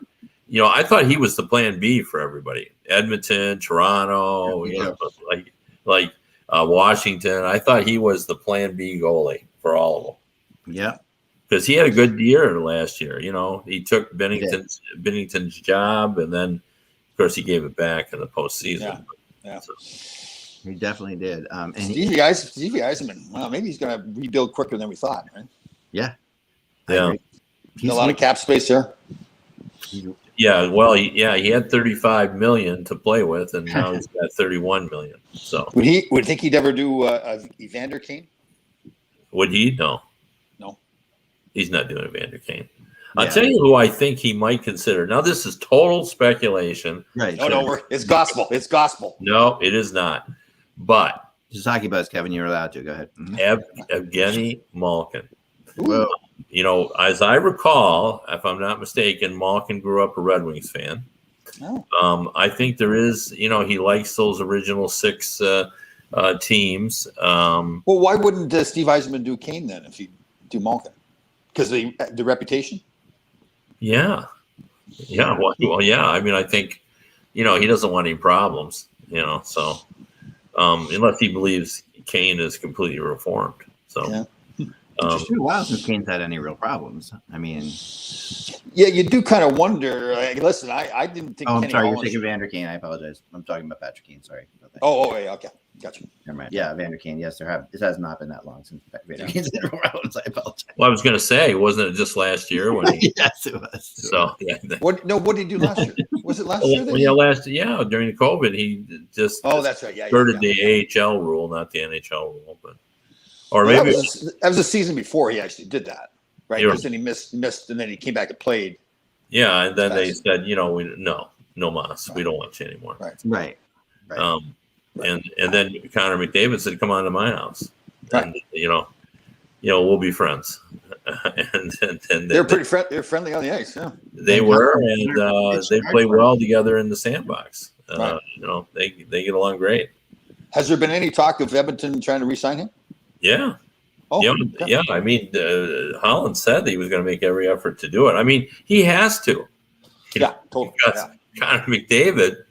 thought he was the plan B for everybody. Edmonton, Toronto, like Washington. I thought he was the plan B goalie for all of them. Yeah. Because he had a good year last year. He took Bennington's job, and then, of course, he gave it back in the postseason. Yeah. So, He definitely did. And Stevie Eisenman, well, maybe he's going to rebuild quicker than we thought, right? yeah. A lot of cap space there. Yeah, well, he had $35 million to play with, and now he's got $31 million. So would think he'd ever do Evander Kane? Would he? No, he's not doing Evander Kane. I'll tell you who I think he might consider. Now, this is total speculation. Right. No, it's gospel. It's gospel. No, it is not. But just hockey buzz, Kevin. You're allowed to go ahead. Evgeny Malkin. Whoa. As I recall, if I'm not mistaken, Malkin grew up a Red Wings fan. Oh. I think there is, he likes those original 6 teams. Well, why wouldn't Steve Eisenman do Kane then if he do Malkin? Because the reputation? Yeah. Yeah. Well, yeah. I mean, I think, he doesn't want any problems, so unless he believes Kane is completely reformed. So. Yeah. It's been a while since Kane's had any real problems. I mean, yeah, you do kind of wonder. Listen, I didn't think. I'm Kenny sorry, Holland you're thinking Vander Kane. I apologize. I'm talking about Patrick Kane. Sorry. yeah, okay, gotcha. Never mind. Yeah, Vander Kane. Yes, it has not been that long since Vander Kane's had problems. I apologize. Well, I was going to say, wasn't it just last year when he? Yes, it was. So yeah. What did he do last year? Was it last year? During the COVID, he just. Oh, that's right. Yeah. Skirted the AHL rule, not the NHL rule, but. Or well, maybe that was the season before he actually did that, right? Because then he missed, and then he came back and played. Yeah, and then they said, no mas, we don't want you anymore. Right. And then Connor McDavid said, "Come on to my house," right. and we'll be friends. and they're they're friendly on the ice. Yeah, they were, and they play well together in the sandbox. Right. They get along great. Has there been any talk of Edmonton trying to re-sign him? Yeah. Oh, yeah. I mean, Holland said that he was going to make every effort to do it. I mean, he has to. Yeah, totally. Connor McDavid,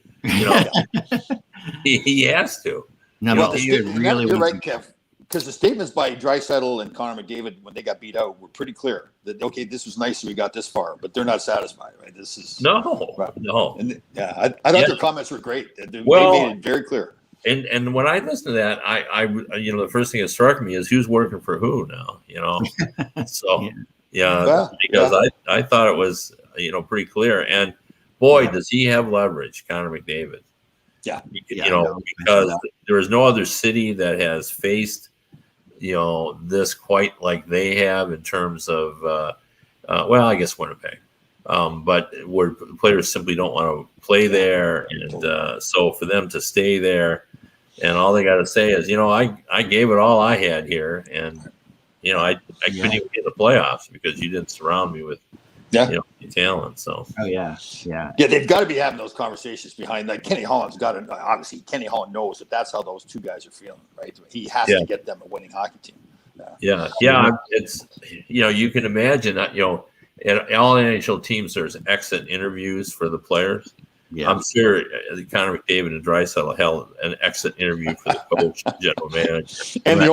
he has to. No, well, McDavid really you're right, Kev. Because the statements by Draisaitl and Connor McDavid when they got beat out were pretty clear. That this was nice that we got this far, but they're not sassified, right? This is no. And, I thought their comments were great. They made it very clear. And when I listen to that, I the first thing that struck me is who's working for who now, So because I thought it was pretty clear, and boy does he have leverage, Connor McDavid. Yeah, because there is no other city that has faced this quite like they have in terms of I guess Winnipeg. But where players simply don't want to play there, and so for them to stay there, and all they got to say is, I gave it all I had here, and I couldn't even get the playoffs because you didn't surround me with talent. So they've got to be having those conversations behind. Like Kenny Holland's got to obviously. Kenny Holland knows that that's how those two guys are feeling, right? He has to get them a winning hockey team. It's you can imagine that at all NHL teams, there's exit interviews for the players. Yeah. I'm sure Connor McDavid and Draisaitl held an exit interview for the coach, general manager, and the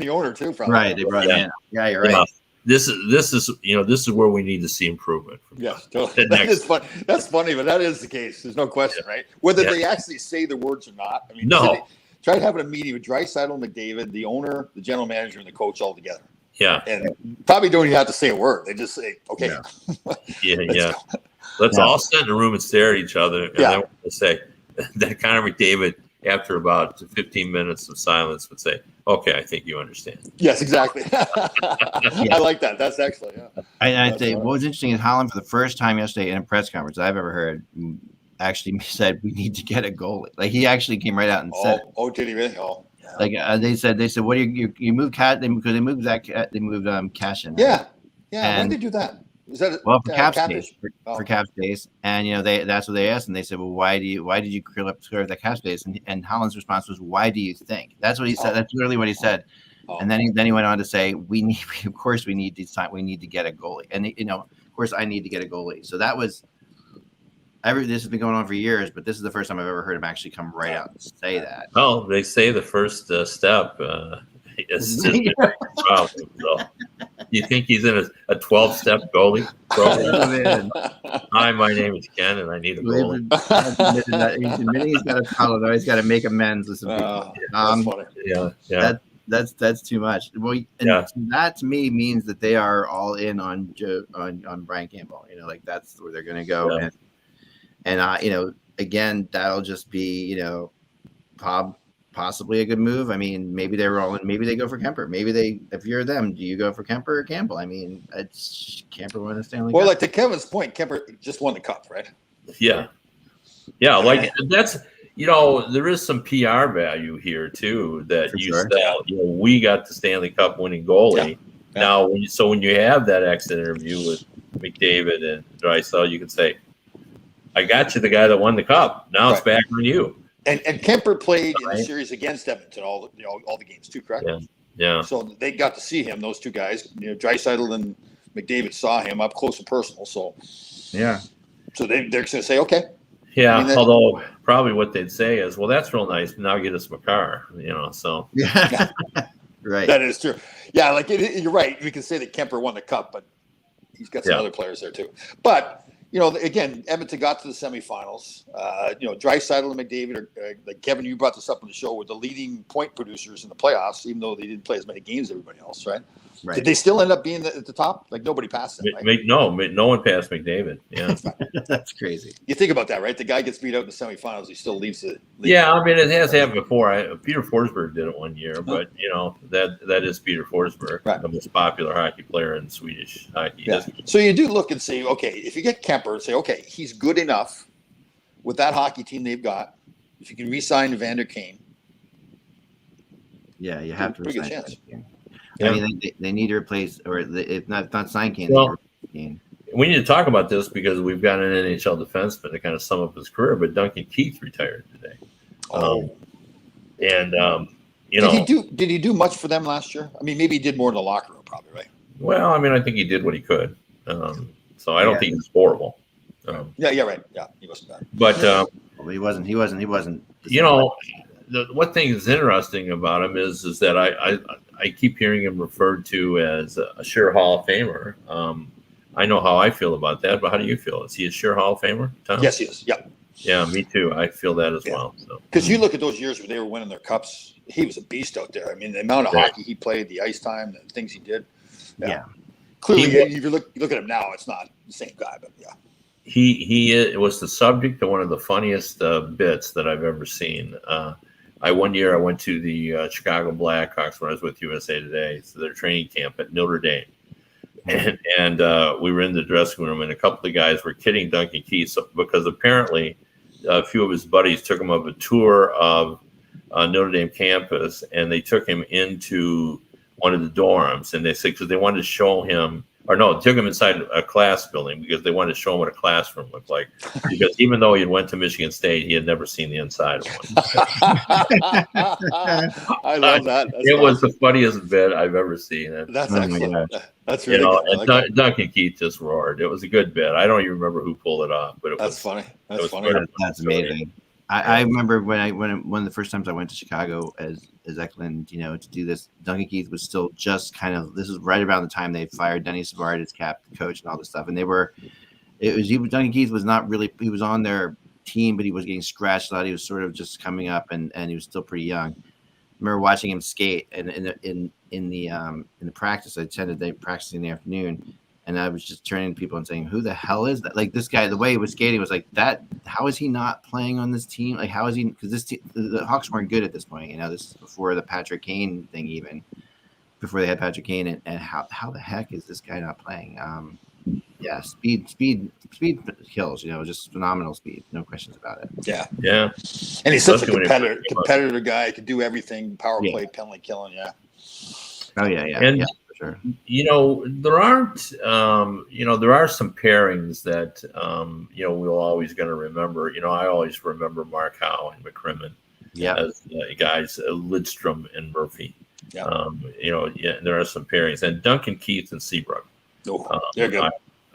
owner too. Probably. Right, they brought it in. Yeah, you're right. This is where we need to see improvement. Totally. That's funny, but that is the case. There's no question, right? Whether they actually say the words or not. I mean, try having a meeting with Draisaitl, McDavid, the owner, the general manager, and the coach all together. Yeah, and probably don't even have to say a word. They just say, "Okay." Yeah. Let's all sit in a room and stare at each other, and then we'll say that Connor McDavid, after about 15 minutes of silence, would say, "Okay, I think you understand." Yes, exactly. I like that. That's excellent. Yeah. I think what was interesting is Holland, for the first time yesterday in a press conference I've ever heard, actually said we need to get a goalie. Like he actually came right out and said, "Oh, did he really?" Oh. Yeah. Like they said, what do you move Cat? Because they moved Cash in. Yeah. And when did they do that? Is that for cap cap space, issue? for cap space, and that's what they asked, and they said, well, why did you clear that cap space? And Holland's response was, why do you think? That's what he said. That's literally what he said. And then he went on to say, of course we need to get a goalie, and of course I need to get a goalie. So that was. This has been going on for years, but this is the first time I've ever heard him actually come right out and say that. Well, they say the first step is a problem. So, you think he's in a 12-step goalie program? Hi, my name is Ken, and I need a goalie. He's admitting he's got to follow, though. He's got to make amends with some people. That's funny. Yeah. That's too much. Well, that to me means that they are all in on Brian Campbell. That's where they're going to go. Yeah. And again, that'll just be, possibly a good move. I mean, maybe they're rolling. Maybe they go for Kemper. If you're them, do you go for Kemper or Campbell? I mean, it's Kemper won the Stanley Cup. Well, like to Kevin's point, Kemper just won the cup, right? Yeah. Yeah. Like that's, there is some PR value here too, that sell, we got the Stanley Cup winning goalie. Yeah. Now, when you have that exit interview with McDavid and Draisaitl, you can say, I got you the guy that won the cup. Now it's back on you. And Kemper played in the series against Edmonton all the games too, correct? Yeah. So they got to see him. Those two guys, Draisaitl and McDavid saw him up close and personal. So yeah. So they're going to say, okay. Yeah. Although probably what they'd say is, well, that's real nice. But now get us Makar. So yeah. Right. That is true. Yeah. Like you're right. We can say that Kemper won the cup, but he's got some other players there too. But. Again, Edmonton got to the semifinals. Draisaitl and McDavid are, like Kevin, you brought this up on the show, were the leading point producers in the playoffs, even though they didn't play as many games as everybody else, right? Right. Did they still end up being at the top? Like nobody passed them, right? No one passed McDavid. Yeah, that's crazy. You think about that, right? The guy gets beat out in the semifinals, he still leaves the league. Yeah, I mean it has happened before. Peter Forsberg did it one year, but that is Peter Forsberg, the most popular hockey player in Swedish hockey. Yeah. So you do look and say, okay, if you get Kemper, say, okay, he's good enough with that hockey team they've got. If you can re-sign Evander Kane, yeah, you have to. Pretty good chance. I mean, they need to replace, or if not sign Kane. Well, we need to talk about this because we've got an NHL defenseman to kind of sum up his career, but Duncan Keith retired today. Did he do much for them last year? I mean, maybe he did more in the locker room, probably, right? Well, I mean, I think he did what he could. So I don't think he's horrible. Right. Yeah, he wasn't bad. But he wasn't. One thing that's interesting about him is that I keep hearing him referred to as a sure Hall of Famer. I know how I feel about that, but how do you feel? Is he a sure Hall of Famer, Tom? Yes, he is. Yeah. Yeah, me too. I feel that as well. Because you look at those years where they were winning their cups, he was a beast out there. I mean, the amount of hockey he played, the ice time, the things he did. Yeah. Clearly, if you look at him now, it's not the same guy, but yeah. He was the subject of one of the funniest bits that I've ever seen. One year I went to the Chicago Blackhawks when I was with USA Today, so their training camp at Notre Dame. And we were in the dressing room, and a couple of guys were kidding Duncan Keith because apparently a few of his buddies took him on a tour of Notre Dame campus, and they took him into one of the dorms, and they said because they wanted to show him, took him inside a class building because they wanted to show him what a classroom looked like. Because even though he had went to Michigan State, he had never seen the inside of one. I love that. It was the funniest bit I've ever seen. That's excellent. That's really good. And Duncan Keith just roared. It was a good bit. I don't even remember who pulled it off, but that's funny. That's funny. That's amazing. I remember when one of the first times I went to Chicago as Eklund, to do this, Duncan Keith was still just this was right around the time they fired Denny Savard as coach and all this stuff. And Duncan Keith was not really, he was on their team, but he was getting scratched a lot. He was sort of just coming up and he was still pretty young. I remember watching him skate and in the practice, I attended practicing in the afternoon. And I was just turning to people and saying, who the hell is that? Like this guy, the way he was skating was like that. How is he not playing on this team? Like, how is he? Because the Hawks weren't good at this point. This is before the Patrick Kane thing, even before they had Patrick Kane. And how the heck is this guy not playing? Speed kills, just phenomenal speed. No questions about it. Yeah. Yeah. And he's such a competitor guy. He could do everything. Power play, penalty killing. Yeah. Oh, yeah. And sure. There aren't, there are some pairings that, we're always going to remember. I always remember Mark Howe and McCrimmon as guys, Lidstrom and Murphy. Yeah. There are some pairings. And Duncan Keith and Seabrook. Oh, they're good.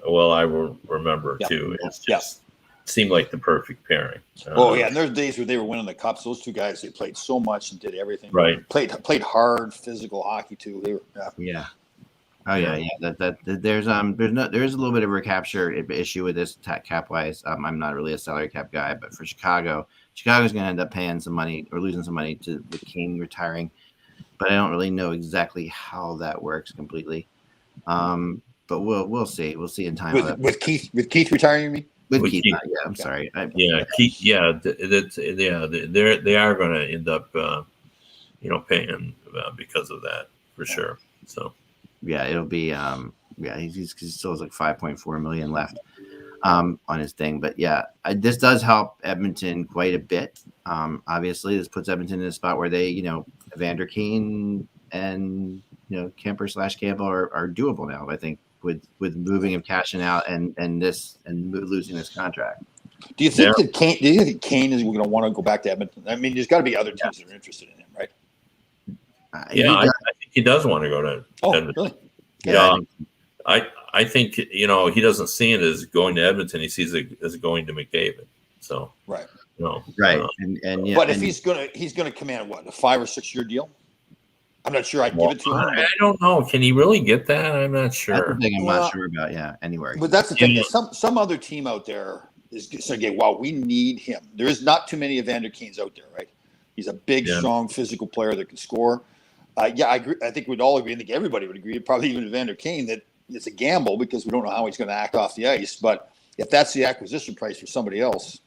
I will remember too. It's just seemed like the perfect pairing. And there's days where they were winning the cups. Those two guys, they played so much and did everything. Right. Played hard, physical hockey too. They were. Yeah. Oh yeah. There is a little bit of a recapture issue with this cap wise. I'm not really a salary cap guy, but for Chicago's going to end up paying some money or losing some money with Kane retiring. But I don't really know exactly how that works completely. But we'll see. We'll see in time. With Keith retiring, you mean? With Keith, I'm sorry. Keith. They are going to end up, paying because of that for sure. So. Yeah, it'll be. He still has like 5.4 million left on his thing. But this does help Edmonton quite a bit. Obviously, this puts Edmonton in a spot where they, Evander Kane and Kemper/Campbell are doable now. I think with moving him, cashing out, and losing this contract. Do you think that Kane? Do you think Kane is going to want to go back to Edmonton? I mean, there's got to be other teams that are interested in him, right? I think he does want to go to Edmonton. Really? Yeah. I think he doesn't see it as going to Edmonton. He sees it as going to McDavid. So right. Right. But if he's gonna command a 5 or 6 year deal? I'm not sure I'd give it to him. I don't know. Can he really get that? I'm not sure. That's the thing I'm not sure about. Yeah. Anywhere. But that's the thing. Some other team out there is saying, "Wow, we need him." There is not too many Evander Kanes out there, right? He's a big, strong, physical player that can score. I agree. I think we'd all agree. I think everybody would agree, probably even Evander Kane, that it's a gamble because we don't know how he's going to act off the ice. But if that's the acquisition price for somebody else,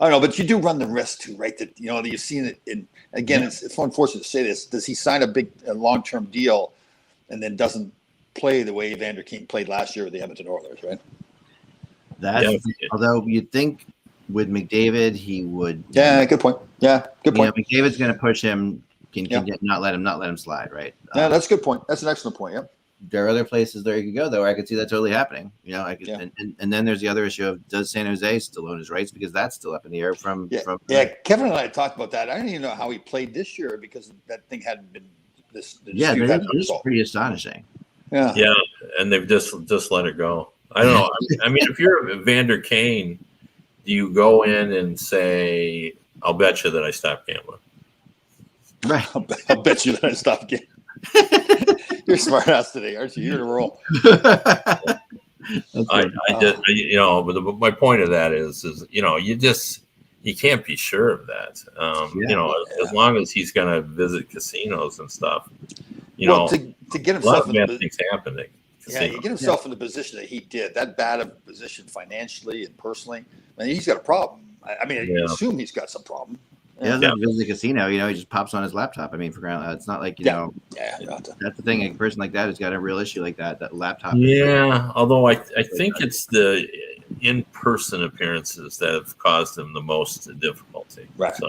I don't know. But you do run the risk too, right? That that you've seen it. Again, it's unfortunate to say this. Does he sign a long-term deal and then doesn't play the way Evander Kane played last year with the Edmonton Oilers, right? Although you'd think with McDavid he would. Yeah, good point. Yeah, good point. McDavid's going to push him. Can not let him slide, right? Yeah, that's a good point. That's an excellent point. Yeah. There are other places there you could go, though. I could see that totally happening. And then there's the other issue of does San Jose still own his rights, because that's still up in the air from. Kevin and I talked about that. I don't even know how he played this year because that thing hadn't been this. It's pretty astonishing. Yeah. Yeah, and they've just let it go. I don't know. I mean, if you're Evander Kane, do you go in and say, "I'll bet you that I stopped gambling"? Right. I'll bet you that I stopped gambling. You're smart ass today, aren't you? You're in a roll. But my point of that is you can't be sure of that. As long as he's going to visit casinos and stuff, to get himself in bad things happening. Yeah, you get himself in the position that he did, that bad of a position financially and personally. I mean, he's got a problem. I assume he's got some problem. He doesn't visit the casino, he just pops on his laptop. I mean, it's not like, that's the thing. A person like that has got a real issue like that laptop. Yeah, although I think it's the in-person appearances that have caused him the most difficulty. Right.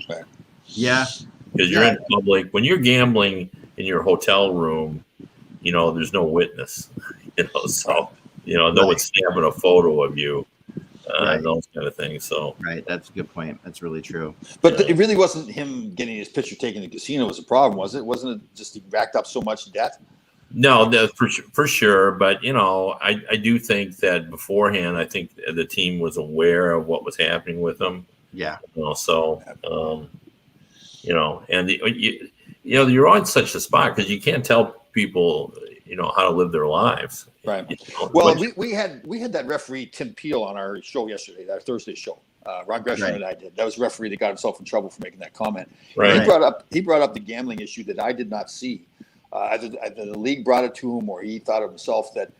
Yeah. Because you're in public. When you're gambling in your hotel room, there's no witness, so, no one's snapping a photo of you. Those kind of things. So that's a good point. That's really true. But it really wasn't him getting his picture taken in the casino was a problem, was it? Wasn't it just he racked up so much debt? No, for sure. But I do think that beforehand, I think the team was aware of what was happening with him. Yeah. And you're on such a spot because you can't tell people how to live their lives. Right. Well, we had that referee Tim Peel on our show yesterday, that Thursday show. Ron Gresham and I did. That was a referee that got himself in trouble for making that comment. Right. He brought up the gambling issue that I did not see. Either the league brought it to him, or he thought of himself that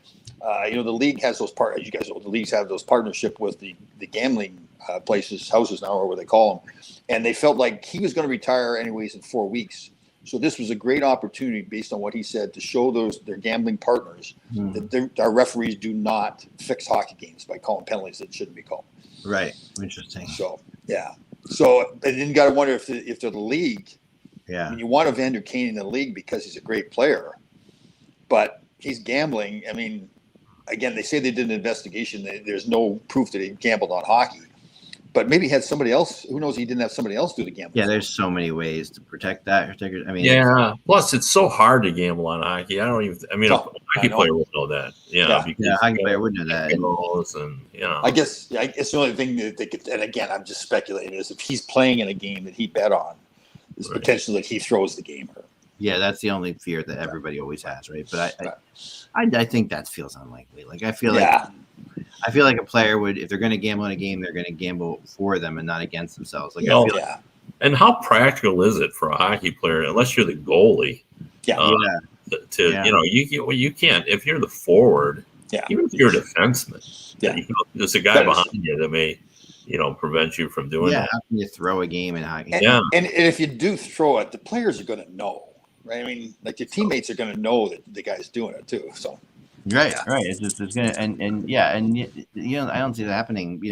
the league has those as you guys know, the leagues have those partnership with the gambling houses now, or what they call them, and they felt like he was going to retire anyways in 4 weeks. So this was a great opportunity, based on what he said, to show their gambling partners that our referees do not fix hockey games by calling penalties that shouldn't be called. Right. Interesting. So yeah. So and then you got to wonder if they're the league. Yeah. I mean, you want Evander Kane in the league because he's a great player. but he's gambling. I mean, again, they say they did an investigation. There's no proof that he gambled on hockey. But maybe he had somebody else. Who knows? He didn't have somebody else do the gambling. Yeah, there's so many ways to protect that. I mean, yeah. Plus, it's so hard to gamble on hockey. A hockey player would know that. Yeah, because a hockey player would know that. And I guess the only thing that they could, and again, I'm just speculating, is if he's playing in a game that he bet on, there's potential that he throws the game. Yeah, that's the only fear that everybody always has, right? But I think that feels unlikely. Like I feel like a player would, if they're going to gamble in a game, they're going to gamble for them and not against themselves. Like and how practical is it for a hockey player, unless you're the goalie? You can't, if you're the forward, even if you're a defenseman, there's a guy behind you that may, prevent you from doing that. How can you throw a game in hockey? And if you do throw it, the players are going to know, right? I mean, like your teammates are going to know that the guy's doing it too. So. Right. It's gonna I don't see that happening.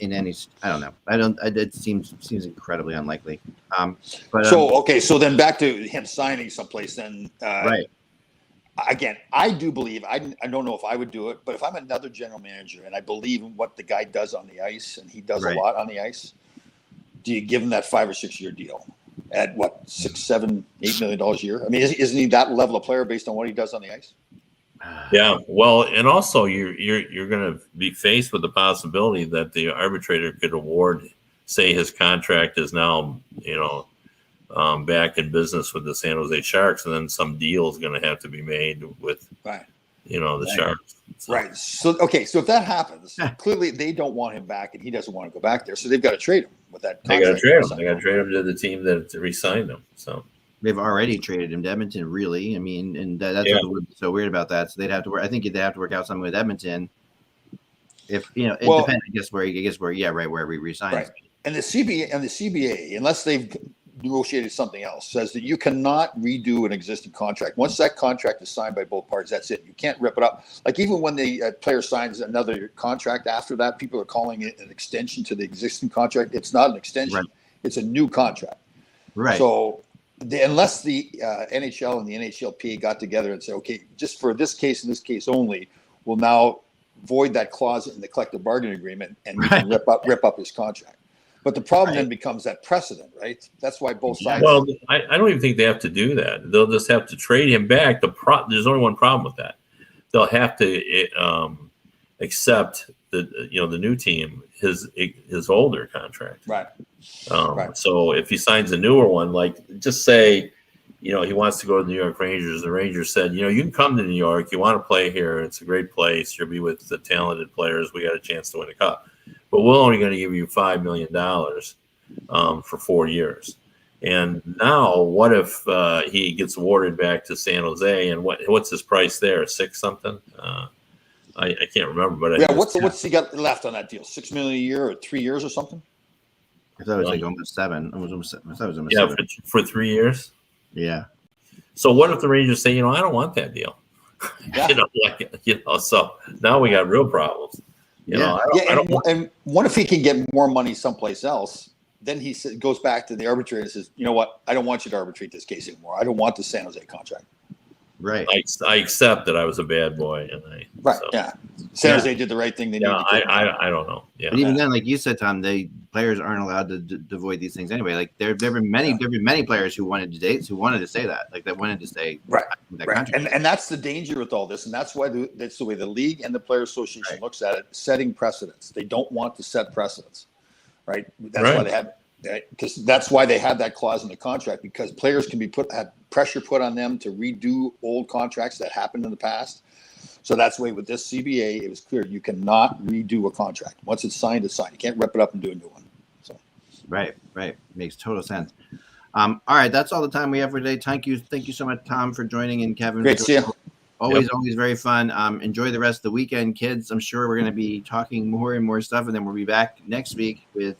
In any, I don't know. It seems incredibly unlikely. So then back to him signing someplace. Then right. Again, I do believe I don't know if I would do it, but if I'm another general manager and I believe in what the guy does on the ice, and he does a lot on the ice, do you give him that 5 or 6 year deal at what, $6, $7, $8 million a year? I mean, isn't he that level of player based on what he does on the ice? Yeah, well, and also you're going to be faced with the possibility that the arbitrator could award, say his contract is now back in business with the San Jose Sharks, and then some deal is going to have to be made with the Sharks. So. Right. So if that happens, clearly they don't want him back, and he doesn't want to go back there, so they've got to trade him with that. They got to trade him. They got to trade him to the team that re-signed him. So. They've already traded him to Edmonton, really. I mean, and that's what's so weird about that. So they'd have to work. I think they'd have to work out something with Edmonton. If it depends, I guess where we resign. Right. And the CBA, unless they've negotiated something else, says that you cannot redo an existing contract. Once that contract is signed by both parties, that's it. You can't rip it up. Like even when the player signs another contract after that, people are calling it an extension to the existing contract. It's not an extension. Right. It's a new contract. Right. So. Unless the NHL and the NHLPA got together and said, okay, just for this case and this case only, we'll now void that clause in the collective bargaining agreement and we can rip up his contract. But the problem then becomes that precedent, right? That's why both sides. Well, I don't even think they have to do that. They'll just have to trade him back. There's only one problem with that. They'll have to accept the new team his older contract. Right. So if he signs a newer one, like just say, he wants to go to the New York Rangers. The Rangers said, you can come to New York. You want to play here. It's a great place. You'll be with the talented players. We got a chance to win a cup, but we're only going to give you $5 million for 4 years. And now, what if he gets awarded back to San Jose? And what's his price there? 6 something? I can't remember, but what's he got left on that deal? $6 million a year or 3 years or something? I thought it was like almost 7. I thought it was almost 7. For 3 years. Yeah. So what if the Rangers say, I don't want that deal? Yeah. So now we got real problems. And what if he can get more money someplace else? Then he goes back to the arbitrator and says, you know what? I don't want you to arbitrate this case anymore. I don't want the San Jose contract. Right. I accept that I was a bad boy, and San Jose did the right thing. I don't know. Yeah. But even then, like you said, Tom, players aren't allowed to avoid these things anyway. Like there have been many players who wanted to say that, like that wanted to say right. And that's the danger with all this, and that's why that's the way the league and the Players Association looks at it, setting precedents. They don't want to set precedents, right? That's why they have. Because that's why they had that clause in the contract, because players can had pressure put on them to redo old contracts that happened in the past. So that's why with this CBA, it was clear you cannot redo a contract. Once it's signed, it's signed. You can't rip it up and do a new one. So, right, makes total sense. All right, that's all the time we have for today. Thank you so much, Tom, for joining in. Kevin, great to see you. Always very fun. Enjoy the rest of the weekend, kids. I'm sure we're going to be talking more and more stuff, and then we'll be back next week with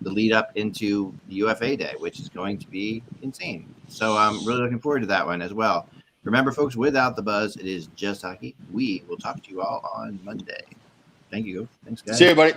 the lead up into the UFA day, which is going to be insane. So I'm really looking forward to that one as well. Remember, folks, without the buzz, it is just hockey. We will talk to you all on Monday. Thank you. Thanks, guys. See you, everybody.